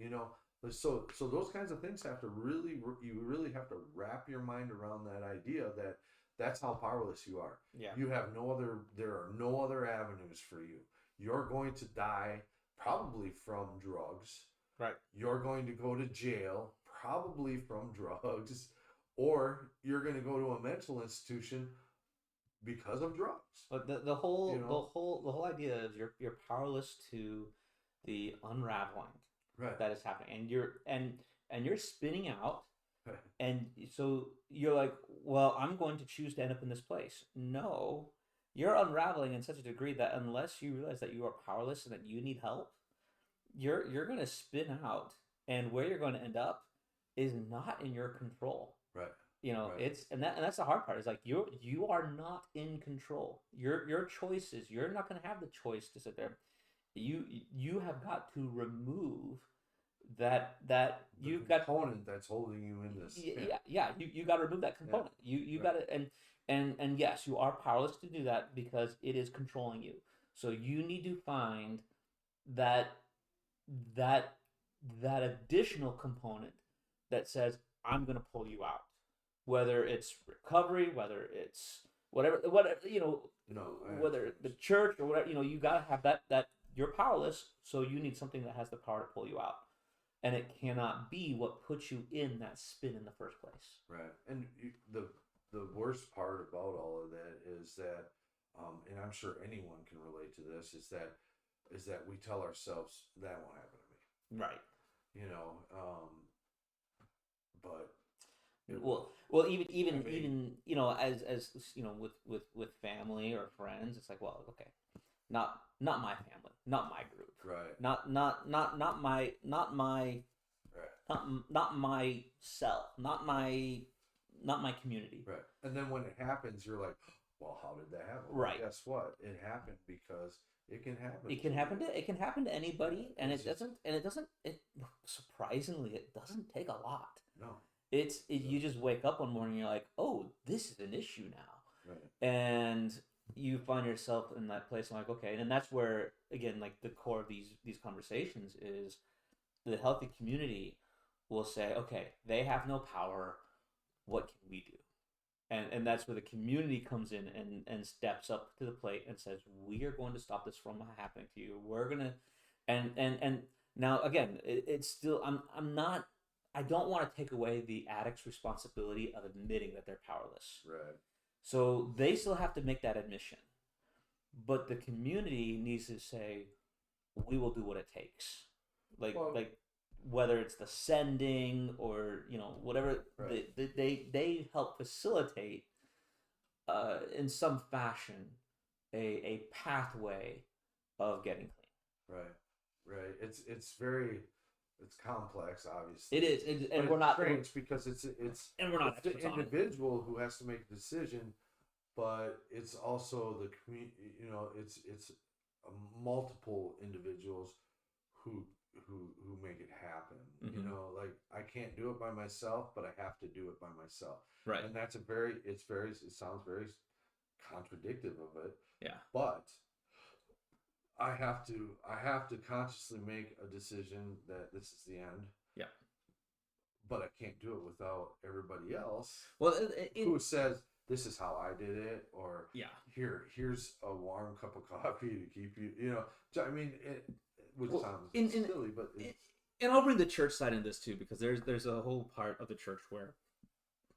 So those kinds of things you really have to wrap your mind around that idea that that's how powerless you are. Yeah. There are no other avenues for you. You're going to die probably from drugs. Right. You're going to go to jail probably from drugs, or you're going to go to a mental institution because of drugs. But the whole idea is you're powerless to the unraveling Right. that is happening, and you're spinning out, and so you're like, well, I'm going to choose to end up in this place. No, you're unraveling in such a degree that unless you realize that you are powerless and that you need help, you're going to spin out, and where you're going to end up is not in your control. Right. Right. It's and that's the hard part. Is like you are not in control. Your choices. You're not going to have the choice to sit there. You have got to remove that The you've got component that's holding you in this. yeah you got to remove that component. You Right. got to and yes, you are powerless to do that because it is controlling you. So you need to find that that that additional component that says I'm going to pull you out, whether it's recovery, whether it's whatever No. whether the church or whatever. You got to have that you're powerless, so you need something that has the power to pull you out, and it cannot be what puts you in that spin in the first place. Right. And the the worst part about all of that is that, and I'm sure anyone can relate to this, is that we tell ourselves that won't happen to me. Right. You know, but it will. Well, even I even mean, even as with family or friends, it's like, well, okay, not my family, not my group, right, not my right, not myself, not my community. right. And then when it happens, you're like, well, how did that happen? Well, Right. guess what? It happened because it can happen It to can you. happen to anybody, Yeah, it's just it doesn't it surprisingly it doesn't take a lot. no. You just wake up one morning and you're like, oh, this is an issue now, Right, and you find yourself in that place. I'm like, okay, and that's where again, like the core of these conversations is the healthy community will say, okay, they have no power. What can we do? And that's where the community comes in and steps up to the plate and says, we are going to stop this from happening to you. We're gonna and now again, it's still I'm not I don't want to take away the addict's responsibility of admitting that they're powerless. right. So they still have to make that admission. But the community needs to say, we will do what it takes. Well, Like whether it's the sending or whatever right, they help facilitate in some fashion a pathway of getting right, right. It's very it's complex, clean. obviously, but And we're it's not strange because and we're not it's the experts on it. individual who has to make a decision, but it's also the community. You know, it's multiple individuals who who make it happen. You Mm-hmm. know, like I can't do it by myself, but I have to do it by myself, Right. and that's it sounds very contradictive of it, Yeah. but I have to consciously make a decision that this is the end, Yeah. but I can't do it without everybody else Well, who says this is how I did it, or yeah. here's a warm cup of coffee to keep you, you know. I mean, which Well, sounds in silly, but and I'll bring the church side in this too because there's a whole part of the church where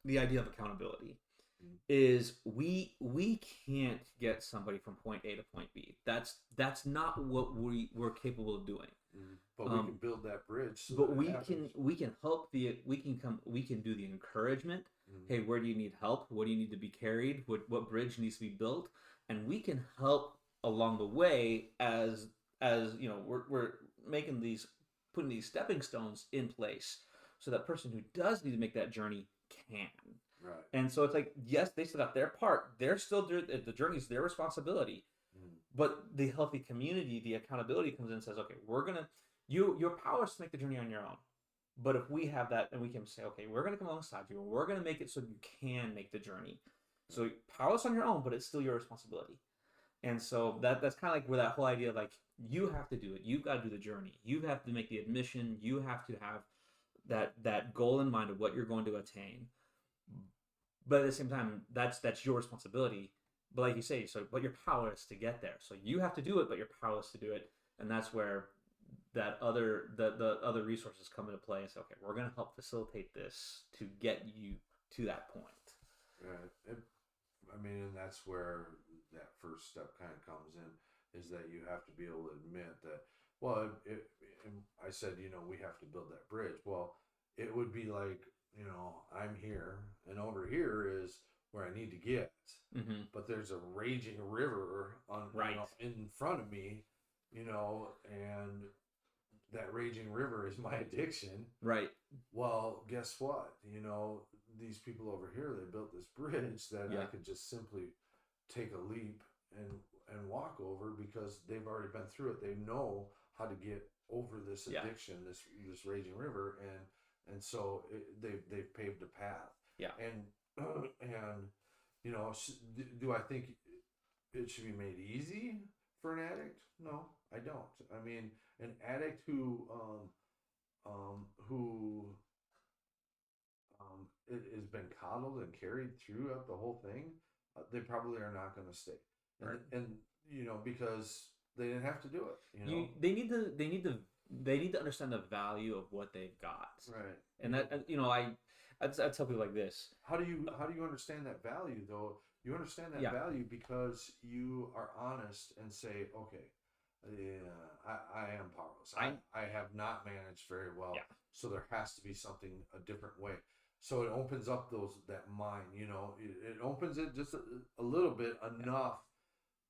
the idea of accountability is we can't get somebody from point A to point B. That's not what we're capable of doing. but we can build that bridge so But that it happens. we can help we can do the encouragement. Mm-hmm. Hey, where do you need help? What do you need to be carried? What bridge needs to be built? And we can help along the way as we're making these putting these stepping stones in place so that person who does need to make that journey can. Right. And so it's like, yes, they still got their part. They're still the journey is their responsibility. Mm-hmm. But the healthy community, the accountability comes in and says, okay, we're gonna your power is to make the journey on your own. But if we have that and we can say, okay, we're gonna come alongside you, we're gonna make it so you can make the journey. So powerless on your own, but it's still your responsibility. And so that's kind of like where that whole idea of like you have to do it, you've got to do the journey, you have to make the admission, you have to have that goal in mind of what you're going to attain, but at the same time that's your responsibility. But like you say, so but you're powerless to get there, so you have to do it but you're powerless to do it. And that's where the other resources come into play and say, okay, we're going to help facilitate this to get you to that point. Right. I mean, and that's where that first step kind of comes in, is that you have to be able to admit that, well, I said, you know, we have to build that bridge. Well, it would be like, you know, I'm here and over here is where I need to get, Mm-hmm. but there's a raging river on, Right. you know, in front of me, you know, and that raging river is my addiction. Right. Well, guess what? You know, these people over here, they built this bridge that I Yeah. could just simply take a leap and walk over because they've already been through it. They know how to get over this Yeah. addiction, this raging river, and so they've paved a path. Yeah. And you know, do I think it should be made easy for an addict? No, I don't. I mean, an addict who it has been coddled and carried throughout the whole thing, they probably are not going to stay. Right. And you know, because they didn't have to do it. You know, They need to understand the value of what they've got. right? And that I'd tell people like this. How do you understand that value though? You understand that Yeah, value because you are honest and say, okay, yeah, I am powerless. I I have not managed very yeah. well, so there has to be something a different way. So it opens up that mind. It opens it just a little bit enough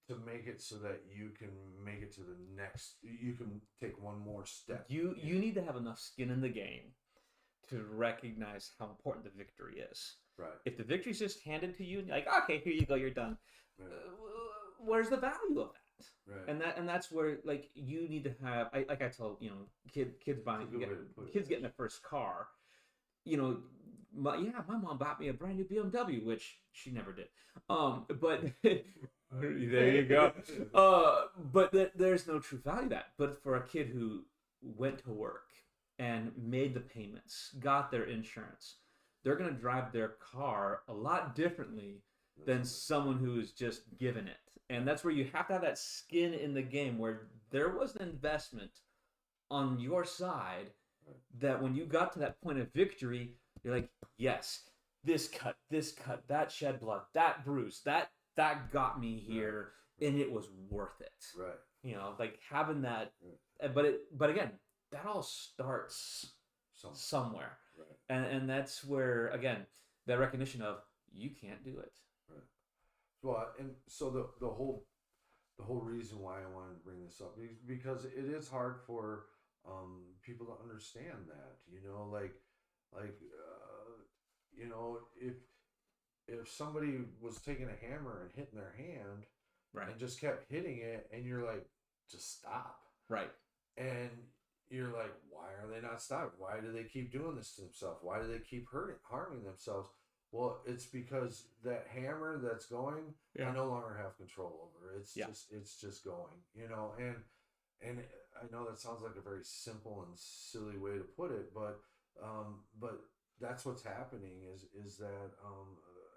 to make it so that you can make it to the next. You can take one more step. You need to have enough skin in the game to recognize how important the victory is. Right. If the victory's just handed to you and you're like, okay, here you go, you're done. Yeah. Where's the value of that? Right. And that's where like you need to have. Like I tell kids buying kids getting their first car. My mom bought me a brand new BMW, which she never did. But there you go. But there's no true value to that. But for a kid who went to work and made the payments, got their insurance, they're gonna drive their car a lot differently than someone who is just given it. And that's where you have to have that skin in the game where there was an investment on your side that when you got to that point of victory, you're like, yes, this cut, that shed blood, that bruise, that got me here, and it was worth it. Right. Like having that, but again, that all starts somewhere, and that's where again that recognition of you can't do it. Right. Well, and so the whole reason why I wanted to bring this up is because it is hard for people to understand that, if somebody was taking a hammer and hitting their hand Right. and just kept hitting it, and you're like, just stop, Right. and you're like, why are they not stopping? Why do they keep doing this to themselves? Why do they keep harming themselves? Well, it's because that hammer that's going, I no longer have control over. It's just going, and I know that sounds like a very simple and silly way to put it, but that's what's happening is that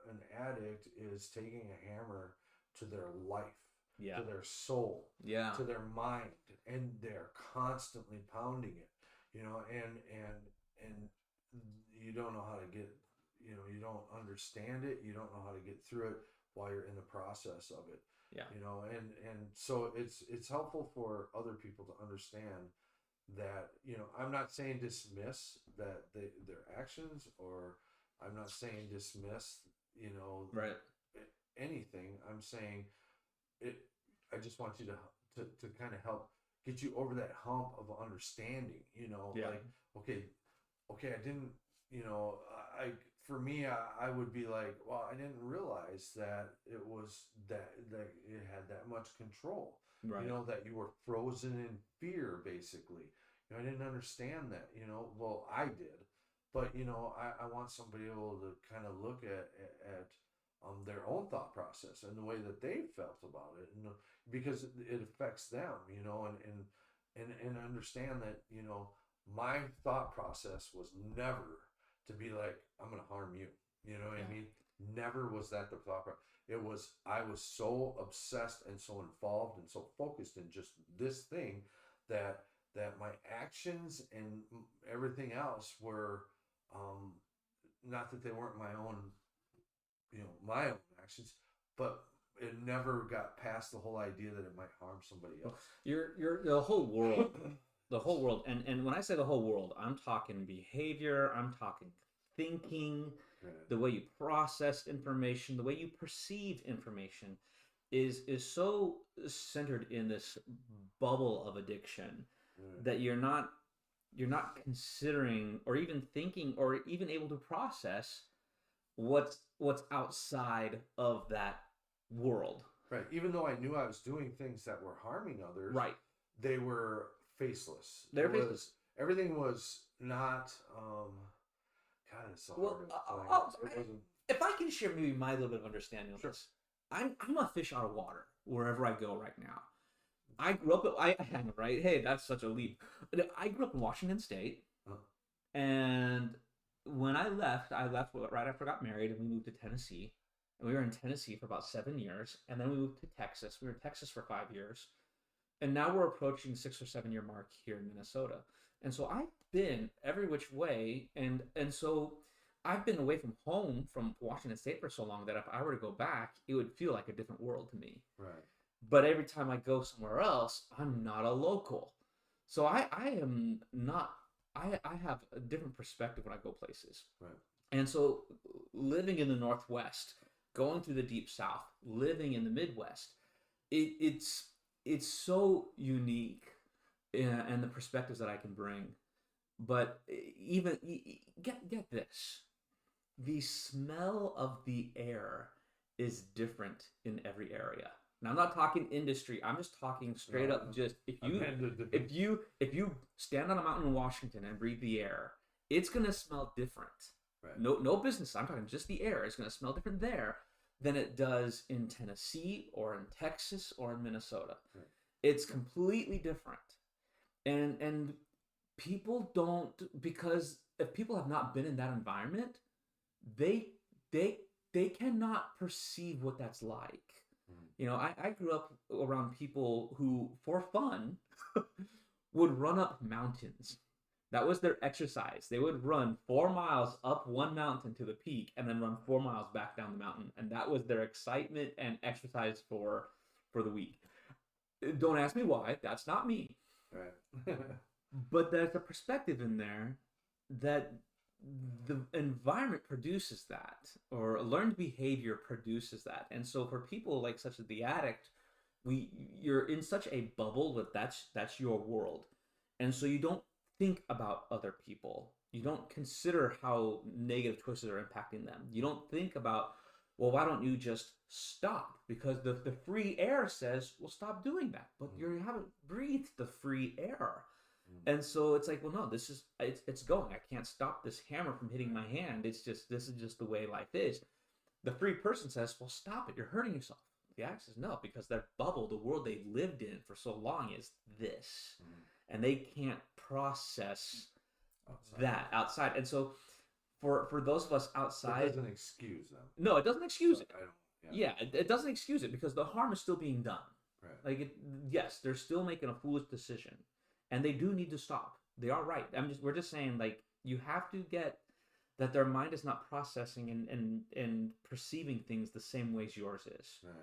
an addict is taking a hammer to their life, Yeah. to their soul, Yeah. to their mind, and they're constantly pounding it, and you don't know how to get, you don't understand it, you don't know how to get through it while you're in the process of it. Yeah. And so it's helpful for other people to understand that, I'm not saying dismiss that their actions, or I'm not saying dismiss, Right. anything. I'm saying it. I just want you to kind of help get you over that hump of understanding. Yeah. Like, okay, I didn't. I for me, I would be like, well, I didn't realize that it was that it had that much control. Right. That you were frozen in fear, basically. I didn't understand that. Well, I did, but I want somebody able to kind of look at their own thought process and the way that they felt about it, and because it affects them, and understand that my thought process was never to be like, I'm gonna harm you. You know what I mean? Never was that the thought process. It was, I was so obsessed and so involved and so focused in just this thing that my actions and everything else were, not that they weren't my own, my own actions, but it never got past the whole idea that it might harm somebody else. You're the whole world, the whole world, and when I say the whole world, I'm talking behavior, I'm talking thinking, the way you process information, the way you perceive information, is so centered in this bubble of addiction that you're not considering or even thinking or even able to process what's outside of that world. Right. Even though I knew I was doing things that were harming others, Right. they were faceless. They're faceless. Everything was not. God, it's so hard to explain. It wasn't. If I can share maybe my little bit of understanding of Sure. this, I'm a fish out of water wherever I go right now. I grew up. I right. Hey, that's such a leap. I grew up in Washington State, and when I left right after I got married, and we moved to Tennessee. And we were in Tennessee for about 7 years, and then we moved to Texas. We were in Texas for 5 years, and now we're approaching 6 or 7 year mark here in Minnesota. And so I've been every which way, and so I've been away from home from Washington State for so long that if I were to go back, it would feel like a different world to me. Right. But every time I go somewhere else, I'm not a local. So I am not, I have a different perspective when I go places. Right. And so living in the Northwest, going through the Deep South, living in the Midwest, it's so unique, and the perspectives that I can bring. But even get this, the smell of the air is different in every area. Now I'm not talking industry. I'm just talking straight up. Just if you stand on a mountain in Washington and breathe the air, it's gonna smell different. Right. No business. I'm talking just the air. It's gonna smell different there than it does in Tennessee or in Texas or in Minnesota. Right. It's completely different. And people don't, because if people have not been in that environment, they they they cannot perceive what that's like. You know, I grew up around people who, for fun, would run up mountains. That was their exercise. They would run 4 miles up one mountain to the peak and then run 4 miles back down the mountain. And that was their excitement and exercise for the week. Don't ask me why. That's not me. Right. But there's a perspective in there that the environment produces that, or learned behavior produces that. And so for people like such as the addict, you're in such a bubble that that's your world. And so you don't think about other people. You don't consider how negative choices are impacting them. You don't think about, well, why don't you just stop? Because the free air says, well, stop doing that. But you haven't breathed the free air. And so it's like, well, no, it's going. I can't stop this hammer from hitting my hand. This is just the way life is. The free person says, well, stop it. You're hurting yourself. The addict says, no, because their bubble, the world they've lived in for so long is this. And they can't process that outside. And so for those of us outside, it doesn't excuse them. No, it doesn't excuse it. I don't. Yeah, it doesn't excuse it, because the harm is still being done. Right. Like, yes, they're still making a foolish decision, and they do need to stop. They are right. We're just saying, like, you have to get that their mind is not processing and perceiving things the same ways yours is. Right.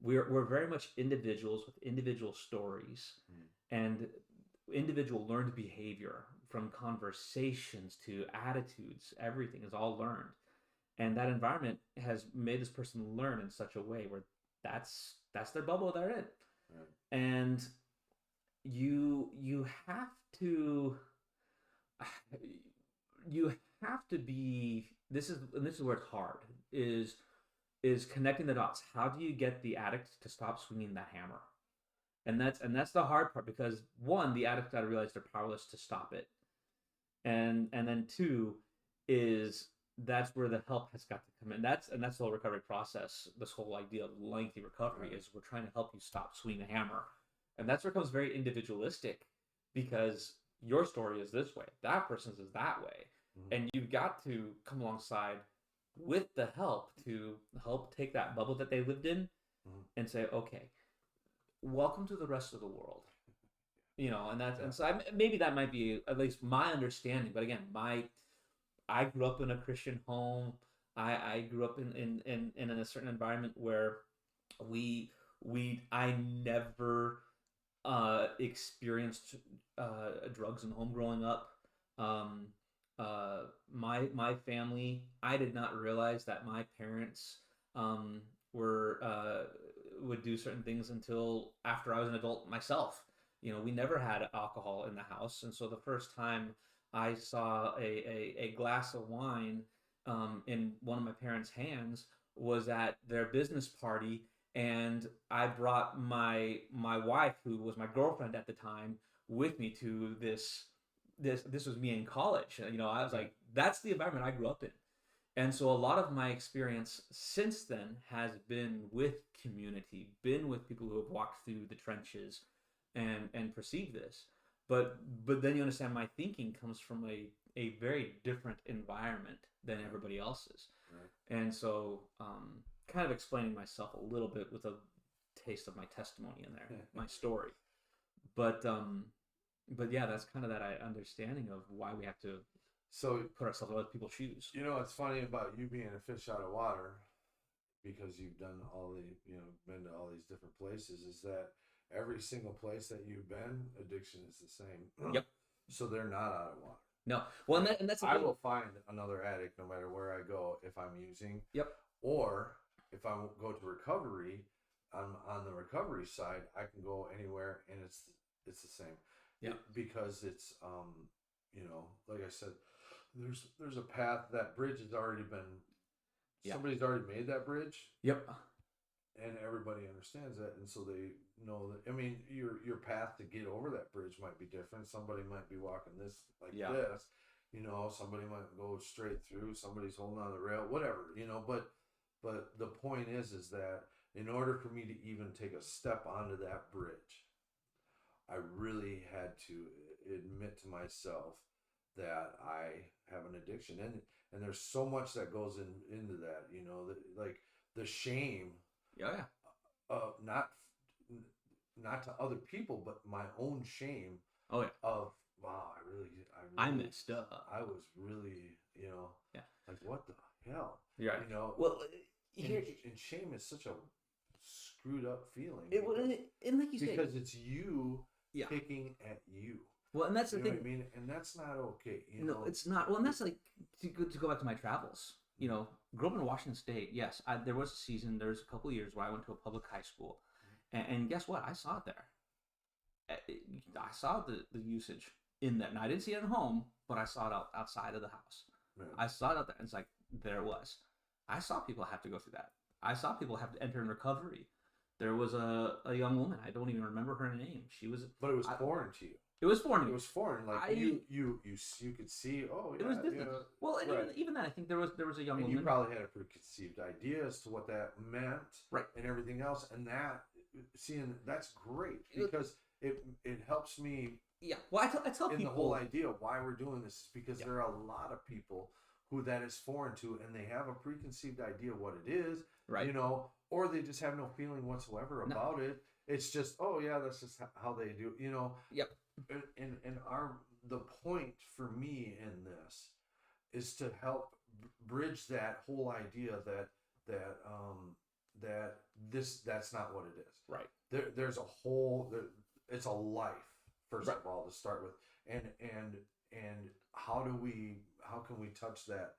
We're very much individuals with individual stories and individual learned behavior, from conversations to attitudes. Everything is all learned. And that environment has made this person learn in such a way where that's their bubble they're in. Right. And you have to be, this is where it's hard, is connecting the dots. How do you get the addict to stop swinging that hammer? And that's the hard part, because one, the addict got to realize they're powerless to stop it. And then two is, that's where the help has got to come in. That's the whole recovery process. This whole idea of lengthy recovery is, we're trying to help you stop swinging the hammer. And that's where it becomes very individualistic, because your story is this way, that person's is that way. And you've got to come alongside with the help to help take that bubble that they lived in and say, okay, welcome to the rest of the world. You know, and so maybe that might be at least my understanding. But again, I grew up in a Christian home. I grew up in a certain environment where I never experienced drugs in home growing up. My family, I did not realize that my parents would do certain things until after I was an adult myself. You know, we never had alcohol in the house, and so the first time I saw a glass of wine in one of my parents' hands was at their business party, and I brought my wife, who was my girlfriend at the time, with me to this. This was me in college. You know, I was like, that's the environment I grew up in. And so a lot of my experience since then has been with community, been with people who have walked through the trenches and perceive this. But then you understand, my thinking comes from a very different environment than everybody else's. Right. And so kind of explaining myself a little bit with a taste of my testimony in there, my story. But yeah, that's kind of that understanding of why we have to So put ourselves in other people's shoes. you know what's funny about you being a fish out of water, because you've done all the been to all these different places, is that every single place that you've been, addiction is the same. Yep. So they're not out of water. No. Well, and that's the I thing. will find another addict no matter where I go if I'm using. Yep. Or if I go to recovery, on the recovery side, I can go anywhere and it's the same. Yeah. Because it's like I said, there's a path. That bridge has already been. Yeah. Somebody's already made that bridge. Yep. And everybody understands that, and so they know that. I mean, your path to get over that bridge might be different. Somebody might be walking this this, Somebody might go straight through. Somebody's holding on the rail, whatever, But the point is that in order for me to even take a step onto that bridge, I really had to admit to myself that I have an addiction, and there's so much that goes into that, like the shame. Yeah. Not to other people, but my own shame. Oh yeah. Of wow, I messed up. I was really, Yeah. like what the hell? Yeah. Well, and shame is such a screwed up feeling. And like you say, because it's you picking at you. Well, and that's the thing. What I mean, and that's not okay. No, it's not. Well, and that's like to go back to my travels. Grew up in Washington State. Yes, there was a season. There was a couple of years where I went to a public high school, and guess what? I saw it there. I saw the usage in that, and I didn't see it at home, but I saw it outside of the house. Yeah. I saw it out there, and it's like there it was. I saw people have to go through that. I saw people have to enter in recovery. There was a young woman. I don't even remember her name. She was, but it was foreign to you. It was foreign. It was foreign. Like you could see. Oh, yeah. It was different. Well, and even then, I think there was a young woman. You probably had a preconceived idea as to what that meant, right? And everything else, and that's great because it helps me. Yeah. Well, I tell people the whole idea why we're doing this is because there are a lot of people who that is foreign to, and they have a preconceived idea what it is, right? Or they just have no feeling whatsoever about it. It's just, oh yeah, that's just how they do, Yep. And the point for me in this is to help bridge that whole idea that that's not what it is. Right. There's it's a life first of all to start with, and how can we touch that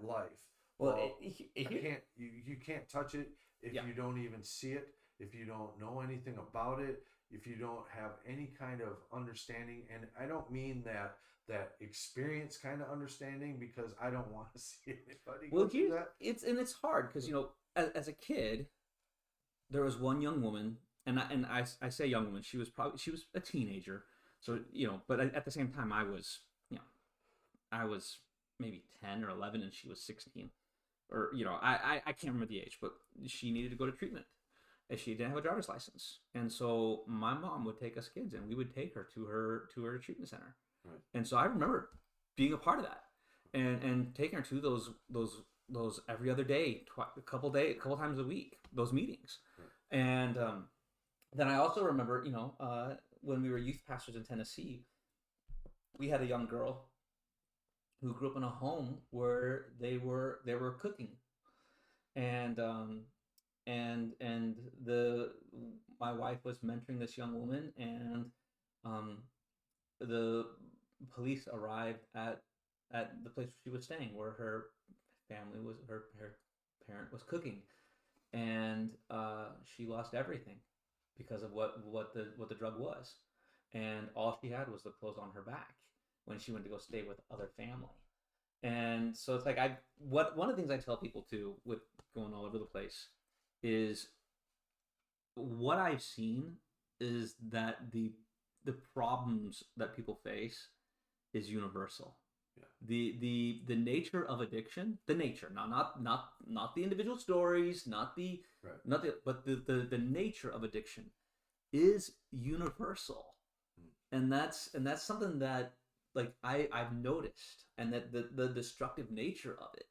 life? Well, you can't touch it if you don't even see it, if you don't know anything about it, if you don't have any kind of understanding. And I don't mean that experience kind of understanding, because I don't want to see anybody go through that. It's hard because as a kid, there was one young woman, and I say young woman. She was a teenager, so but at the same time, I was maybe 10 or 11, and she was 16, or I can't remember the age, but she needed to go to treatment. And she didn't have a driver's license, and so my mom would take us kids, and we would take her to her treatment center. Right. And so I remember being a part of that, and taking her to those every other day, a couple times a week, those meetings. Right. And then I also remember, when we were youth pastors in Tennessee, we had a young girl who grew up in a home where they were cooking, and my wife was mentoring this young woman, and the police arrived at the place where she was staying, where her parent was cooking, and she lost everything because of what the drug was, and all she had was the clothes on her back when she went to go stay with other family. And so it's like one of the things I tell people too, with going all over the place, is what I've seen is that the problems that people face is universal. Yeah. The nature of addiction, not the individual stories, but the nature of addiction is universal. And that's something that I've noticed, and that the destructive nature of it,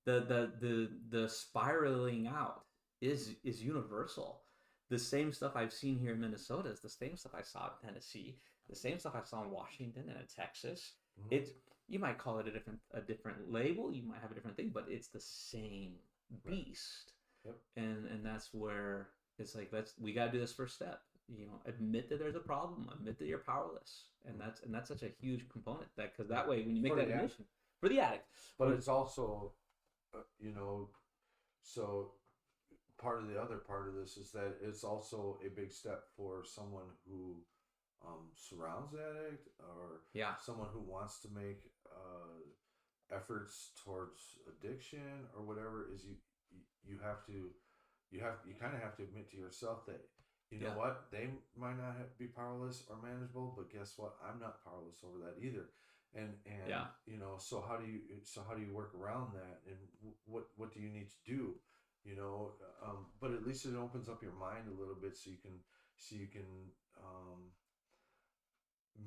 the spiraling out is universal. The same stuff I've seen here in Minnesota is the same stuff I saw in Tennessee, the same stuff I saw in Washington and in Texas. Mm-hmm. It's, you might call it a different label, you might have a different thing, but it's the same Right. beast. Yep. And that's where it's like, we got to do this first step. Admit that there's a problem, admit that you're powerless, and Mm-hmm. that's such a huge component, that because that Right. way when you make For that the addict. admission for the addict, But it's also, you know, so part of the other part of this is that it's also a big step for someone who surrounds the addict, or yeah, someone who wants to make efforts towards addiction or whatever. Is you have to you kind of have to admit to yourself that, you know yeah, what, they might not be powerless or manageable, but guess what, I'm not powerless over that either. And yeah, so how do you work around that, and what do you need to do, but at least it opens up your mind a little bit, so you can um,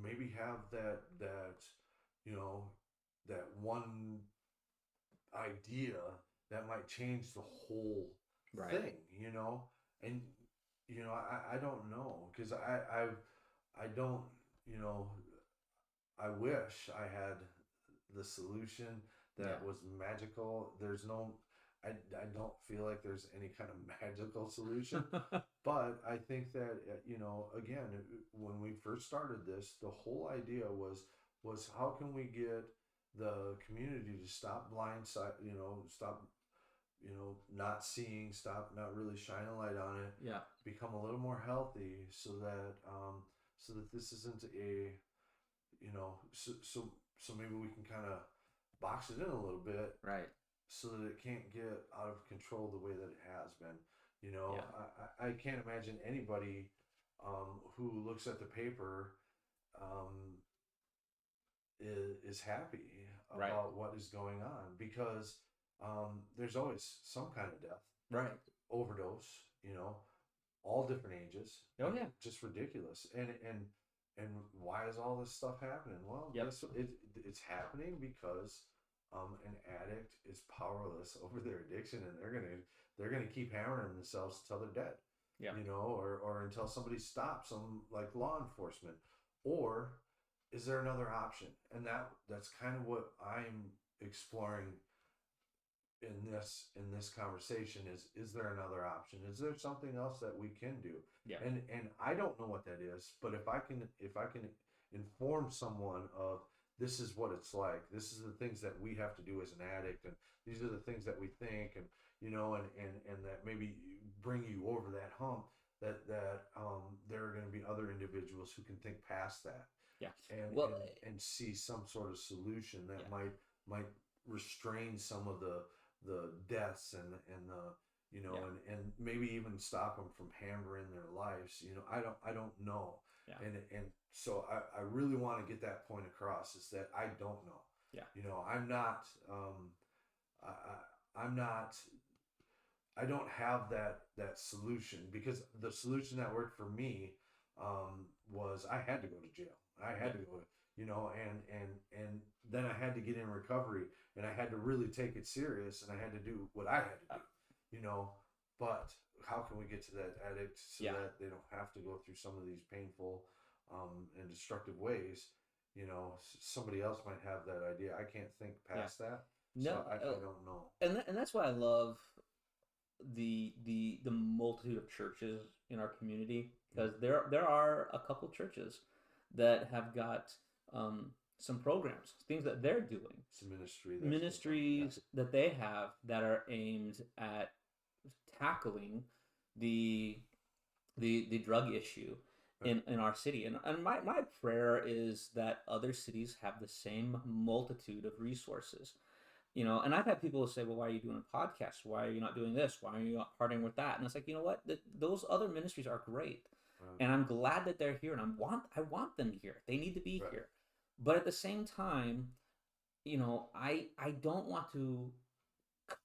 maybe have that you know that one idea that might change the whole right, thing, and I don't know, because I don't, you know I wish I had the solution yeah, that was magical. I don't feel like there's any kind of magical solution, but I think that, again, when we first started this, the whole idea was how can we get the community to stop blindside, stop, not seeing, stop not really shining a light on it, yeah, become a little more healthy, so that this isn't a, so maybe we can kind of box it in a little bit, right, so that it can't get out of control the way that it has been. yeah, I can't imagine anybody who looks at the paper um, is happy right, about what is going on, because there's always some kind of death, right. overdose, all different ages, Oh yeah, just ridiculous. And why is all this stuff happening? Well, yep, guess what? It's happening because an addict is powerless over their addiction, and they're gonna keep hammering themselves until they're dead, yep, or until somebody stops them, like law enforcement. Or is there another option? And that's kind of what I'm exploring in this conversation. Is there another option? Is there something else that we can do? yeah, And I don't know what that is, but if I can inform someone of, this is what it's like, this is the things that we have to do as an addict, and these are the things that we think, and and that maybe bring you over that hump, that there are going to be other individuals who can think past that, yeah. and Well, and see some sort of solution yeah, that might restrain some of the deaths, and the, yeah, and maybe even stop them from hammering their lives. I don't know. yeah, And so I really want to get that point across, is that I don't know. yeah, I'm not, I'm not, I don't have that solution, because the solution that worked for me was, I had to go to jail. I yeah, had to go, and then I had to get in recovery, and I had to really take it serious, and I had to do what I had to uh, do, you know. But how can we get to that addict, so yeah. that they don't have to go through some of these painful and destructive ways? Somebody else might have that idea. I can't think Yeah. past that, so No, I don't know. and that's why I love the multitude of churches in our community, Mm. because there are a couple churches that have got some programs, things that they're doing, It's a ministry that's going on. Yeah. ministries that they have that are aimed at tackling the the drug issue Right. in our city. And my prayer is that other cities have the same multitude of resources. And I've had people say, well, why are you doing a podcast? Why are you not doing this? Why are you not partnering with that? And it's like, you know what? Those other ministries are great. Right. And I'm glad that they're here, and I want them here. They need to be Right. here. But at the same time, I don't want to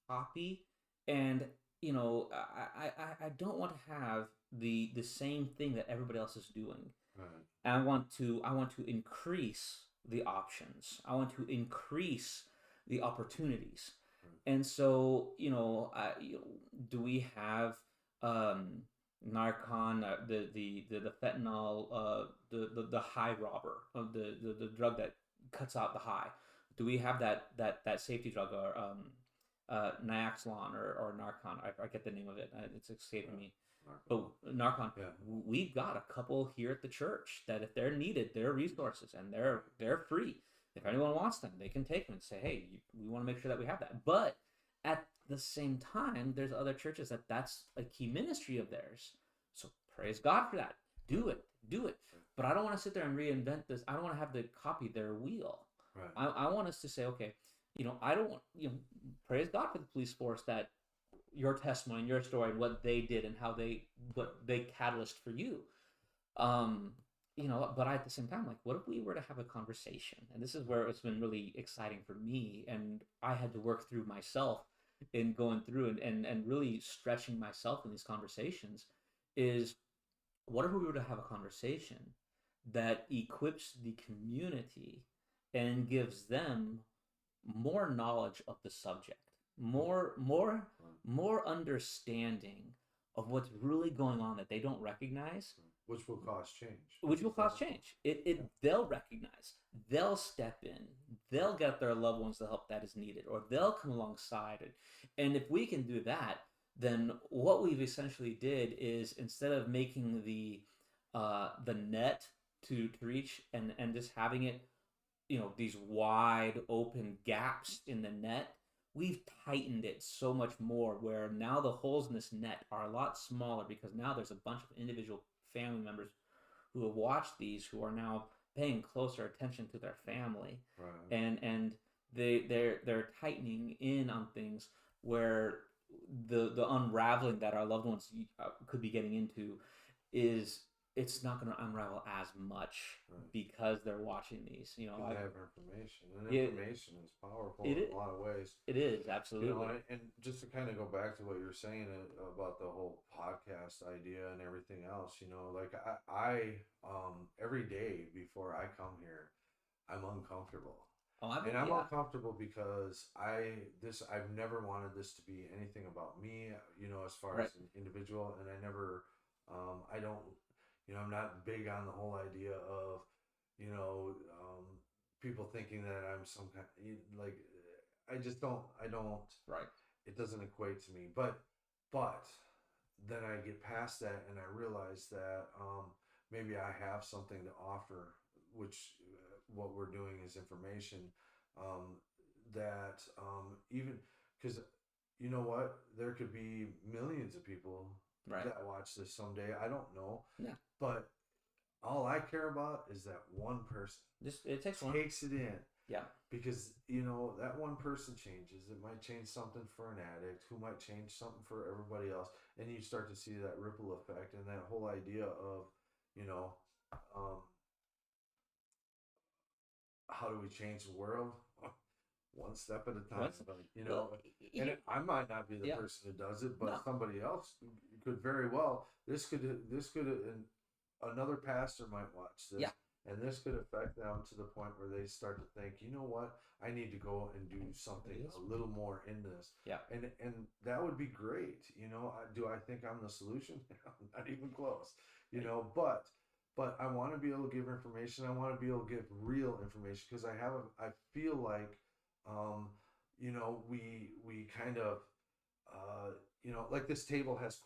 copy, and I don't want to have the same thing that everybody else is doing. Right. And I want to increase the options. I want to increase the opportunities. Right. And so, do we have um, Narcan, the fentanyl, the high robber of the drug that cuts out the high? Do we have that safety drug, or Naloxone, or Narcan? I get the name of it. It's escaping me. But Narcan, Yeah. we've got a couple here at the church that if they're needed, they're resources and they're free. If anyone wants them, they can take them and say, "Hey, we want to make sure that we have that." But at the same time, there's other churches that's a key ministry of theirs. So praise God for that. Do it, do it. But I don't want to sit there and reinvent this. I don't want to have to copy their wheel. Right. I want us to say, okay, I don't want, praise God for the police force, that your testimony and your story and what they did and what they catalyst for you. Um, but at the same time, like, what if we were to have a conversation? And this is where it's been really exciting for me, and I had to work through myself in going through and really stretching myself in these conversations. Is, what if we were to have a conversation that equips the community and gives them more knowledge of the subject, more understanding of what's really going on that they don't recognize, which will cause change. which will cause change. They'll recognize, they'll step in, they'll get their loved ones the help that is needed, or they'll come alongside it. And if we can do that, then what we've essentially did is, instead of making the net to reach, and just having it, these wide open gaps in the net, we've tightened it so much more, where now the holes in this net are a lot smaller, because now there's a bunch of individual family members who have watched these, who are now paying closer attention to their family. Right. And they're tightening in on things where the unraveling that our loved ones could be getting into, is, it's not going to unravel as much, Right. because they're watching these. They have information, and Yeah, information is powerful it in is. a lot of ways. It is, absolutely. And just to kind of go back to what you were saying about the whole podcast idea and everything else, like I every day before I come here, I'm uncomfortable. And I'm Yeah. uncomfortable because I've never wanted this to be anything about me, as far Right. as an individual, and I never, I don't, I'm not big on the whole idea of, you know, um, people thinking that I'm some kind, like, I don't, Right. it doesn't equate to me, but then I get past that and I realize that, maybe I have something to offer, which, what we're doing is information, um, that, even because, you know what, there could be millions of people Right. that watch this someday. I don't know, Yeah. but all I care about is that one person Just, it takes one. takes it in, Yeah. because that one person changes. It might change something for an addict, who might change something for everybody else, and you start to see that ripple effect, and that whole idea of, you know um, how do we change the world? One step at a time. Once. But, Well, I might not be the yeah. person who does it, but No. somebody else could very well. And another pastor might watch this, Yeah. and this could affect them to the point where they start to think, you know what, I need to go and do something a little more in this. Yeah. And that would be great. Do I think I'm the solution? Not even close. But I want to be able to give information. I want to be able to give real information, because I feel like, we kind of, like this table has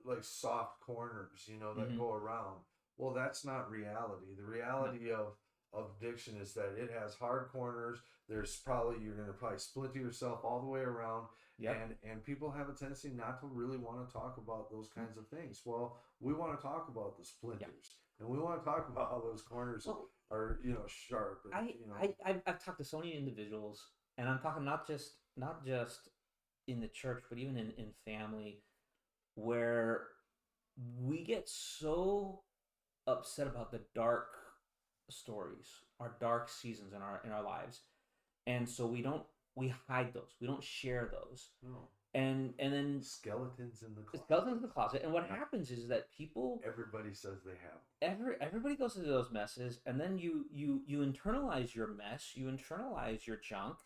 like soft corners, that Mhm. go around. Well, that's not reality. The reality of addiction is that it has hard corners. You're going to probably splinter yourself all the way around. Yep. And people have a tendency not to really want to talk about those kinds of things. Well, we want to talk about the splinters, and we want to talk about how those corners Well, are, sharp. And, I've talked to so many individuals, and I'm talking not just in the church, but even in family, where we get so upset about the dark stories, our dark seasons in our lives, and so we hide those, we don't share those, no. and then Skeletons in the it closet. goes into the closet. And what happens is that people, Everybody says they have. everybody goes into those messes, and then you internalize your mess, you internalize your junk,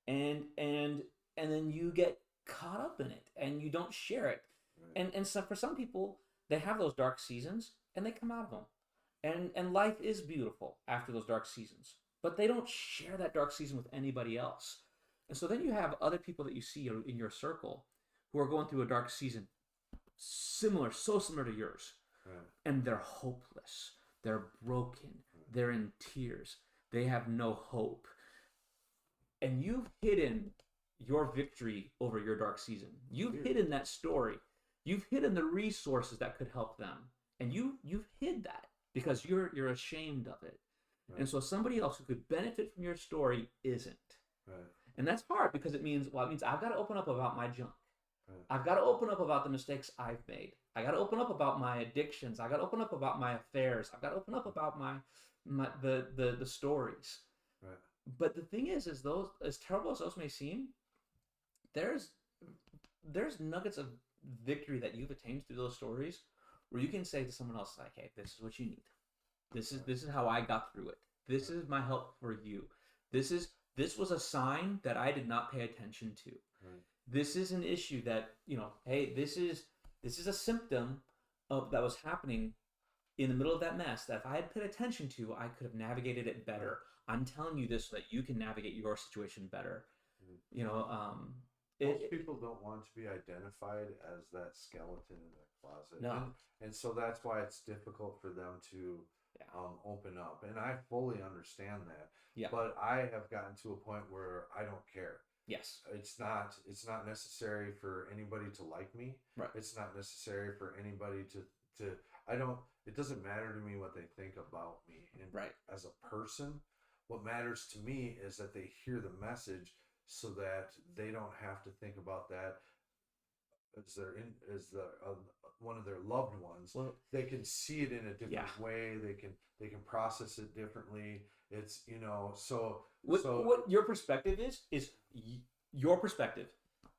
and then you get caught up in it, and you don't share it. Right. And so for some people, they have those dark seasons and they come out of them, and life is beautiful after those dark seasons. but they don't share that dark season with anybody else. And so then you have other people that you see in your circle who are going through a dark season so similar to yours. Right. And they're hopeless. They're broken. They're in tears. They have no hope. And you've hidden your victory over your dark season. You've hidden that story. You've hidden the resources that could help them. And you've hid that because you're ashamed of it. Right. And so somebody else who could benefit from your story isn't. Right. And that's hard because it means I've got to open up about my junk. Right. I've got to open up about the mistakes I've made. I got to open up about my addictions. I got to open up about my affairs. I've got to open up about the stories. Right. But the thing is those, as terrible as those may seem, there's nuggets of victory that you've attained through those stories where you can say to someone else, like, hey, this is what you need. This is how I got through it. This is my help for you. This was a sign that I did not pay attention to. Right. This is an issue that, hey, this is a symptom of that was happening in the middle of that mess that if I had paid attention to, I could have navigated it better. I'm telling you this so that you can navigate your situation better. Mm-hmm. Most people don't want to be identified as that skeleton in the closet. No. And so that's why it's difficult for them to open up. And I fully understand that. Yeah. But I have gotten to a point where I don't care. Yes. It's not necessary for anybody to like me. Right. It's not necessary for anybody to it doesn't matter to me what they think about me. And right. As a person, what matters to me is that they hear the message so that they don't have to think about that as one of their loved ones. Well, they can see it in a different way. They can process it differently. It's what your perspective is your perspective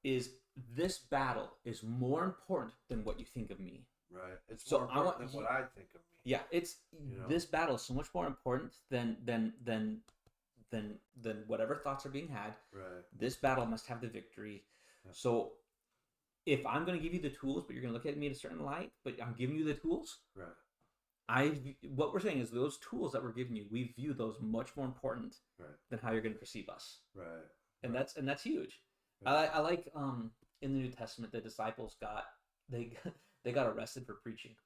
is this battle is more important than what you think of me. Right. It's more important than what I think of me. Yeah, it's this battle is so much more important than whatever thoughts are being had. Right. This battle must have the victory. Yeah. So if I'm going to give you the tools, but you're going to look at me in a certain light, but I'm giving you the tools. Right. What we're saying is those tools that we're giving you, we view those much more important than how you're going to perceive us. Right. And that's huge. Yeah. I like in the New Testament the disciples got arrested for preaching.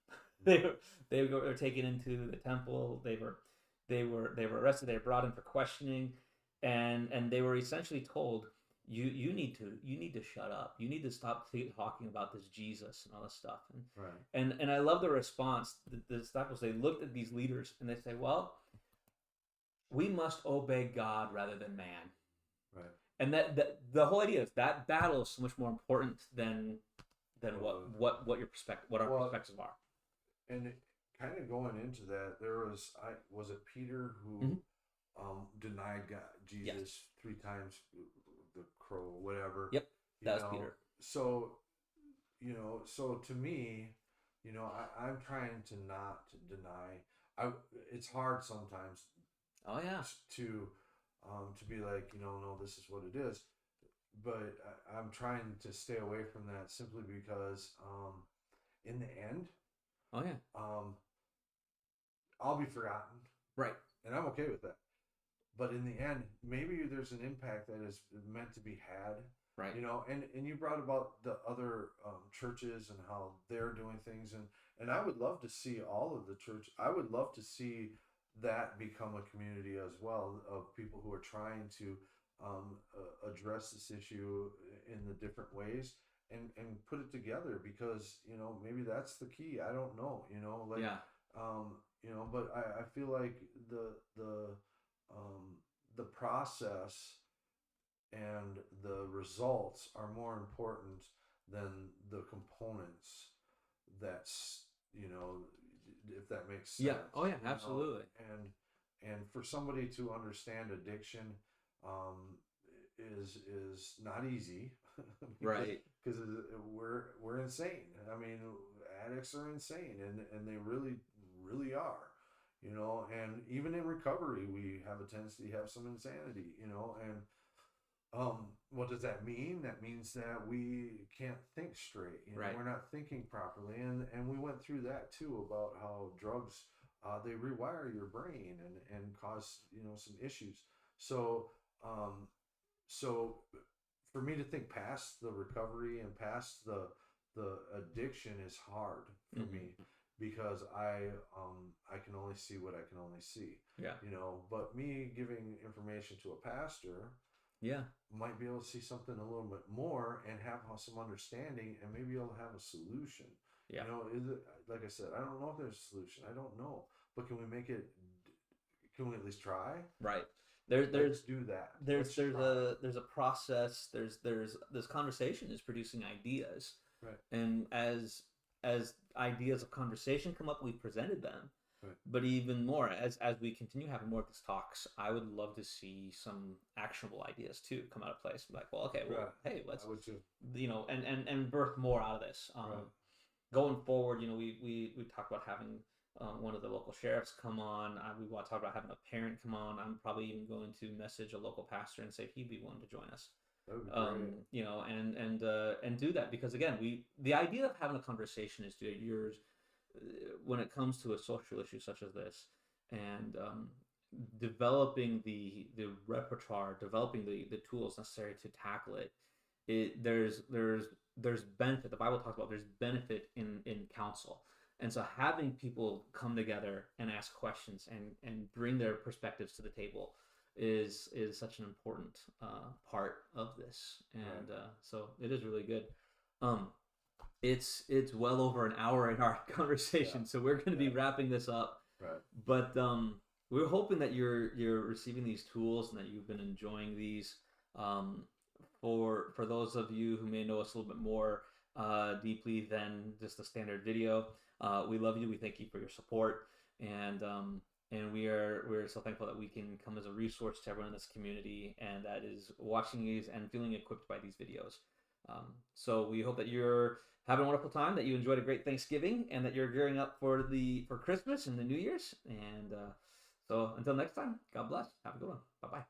they were taken into the temple. They were arrested. They were brought in for questioning, and they were essentially told, you need to shut up. You need to stop talking about this Jesus and all this stuff. And I love the response. The disciples, they looked at these leaders and they say, well, we must obey God rather than man. Right. And that the whole idea is that battle is so much more important than what your perspective, what our perspectives are. And kind of going into that, there was it Peter who denied God, Jesus 3 times, the crow, whatever. Yep, that was Peter. So, so to me, I'm trying to not deny. It's hard sometimes. Oh yeah. To be like, no, this is what it is. But I'm trying to stay away from that simply because, in the end, I'll be forgotten. Right. And I'm okay with that. But in the end, maybe there's an impact that is meant to be had. Right. And you brought about the other churches and how they're doing things. And I would love to see all of the church. I would love to see that become a community as well of people who are trying to address this issue in the different ways and put it together because, maybe that's the key. I don't know, but I feel like the process and the results are more important than the components. That's, if that makes sense. Yeah. Oh yeah, absolutely. And for somebody to understand addiction is not easy. Right. Because we're insane. I mean, addicts are insane, and they really, really are. And even in recovery, we have a tendency to have some insanity. And what does that mean? That means that we can't think straight. Right. We're not thinking properly, and we went through that too about how drugs they rewire your brain and cause some issues. So um, so for me to think past the recovery and past the addiction is hard for Mm-hmm. me because I can only see what I can only see, Yeah. but me giving information to a pastor Yeah. might be able to see something a little bit more and have some understanding, and maybe you'll have a solution. Yeah. Is it, like I said, I don't know if there's a solution. I don't know, but can we make it? Can we at least try? Right. There, Let's there's do that. there's Let's there's try. a there's a process. There's this conversation is producing ideas, Right. and as ideas of conversation come up, we've presented them. Right. But even more, as we continue having more of these talks, I would love to see some actionable ideas too come out of place. Like, well, okay, well, Right. hey, let's I would too. and birth more out of this. Right. Going forward, we talked about having one of the local sheriffs come on. We want to talk about having a parent come on. I'm probably even going to message a local pastor and say if he'd be willing to join us. That would be great. And do that because again, the idea of having a conversation is to yours when it comes to a social issue such as this, and developing the repertoire, developing the tools necessary to tackle it. There's benefit. The Bible talks about there's benefit in counsel, and so having people come together and ask questions and bring their perspectives to the table is such an important part of this, and Right. so it is really good. Um, it's well over an hour in our Yeah. conversation, so we're going to be Yeah. wrapping this up. Right. But we're hoping that you're receiving these tools and that you've been enjoying these. Um, for those of you who may know us a little bit more deeply than just the standard video, we love you. We thank you for your support, and we're so thankful that we can come as a resource to everyone in this community and that is watching these and feeling equipped by these videos. So we hope that you're having a wonderful time, that you enjoyed a great Thanksgiving, and that you're gearing up for Christmas and the New Year's. And so until next time, God bless. Have a good one. Bye bye.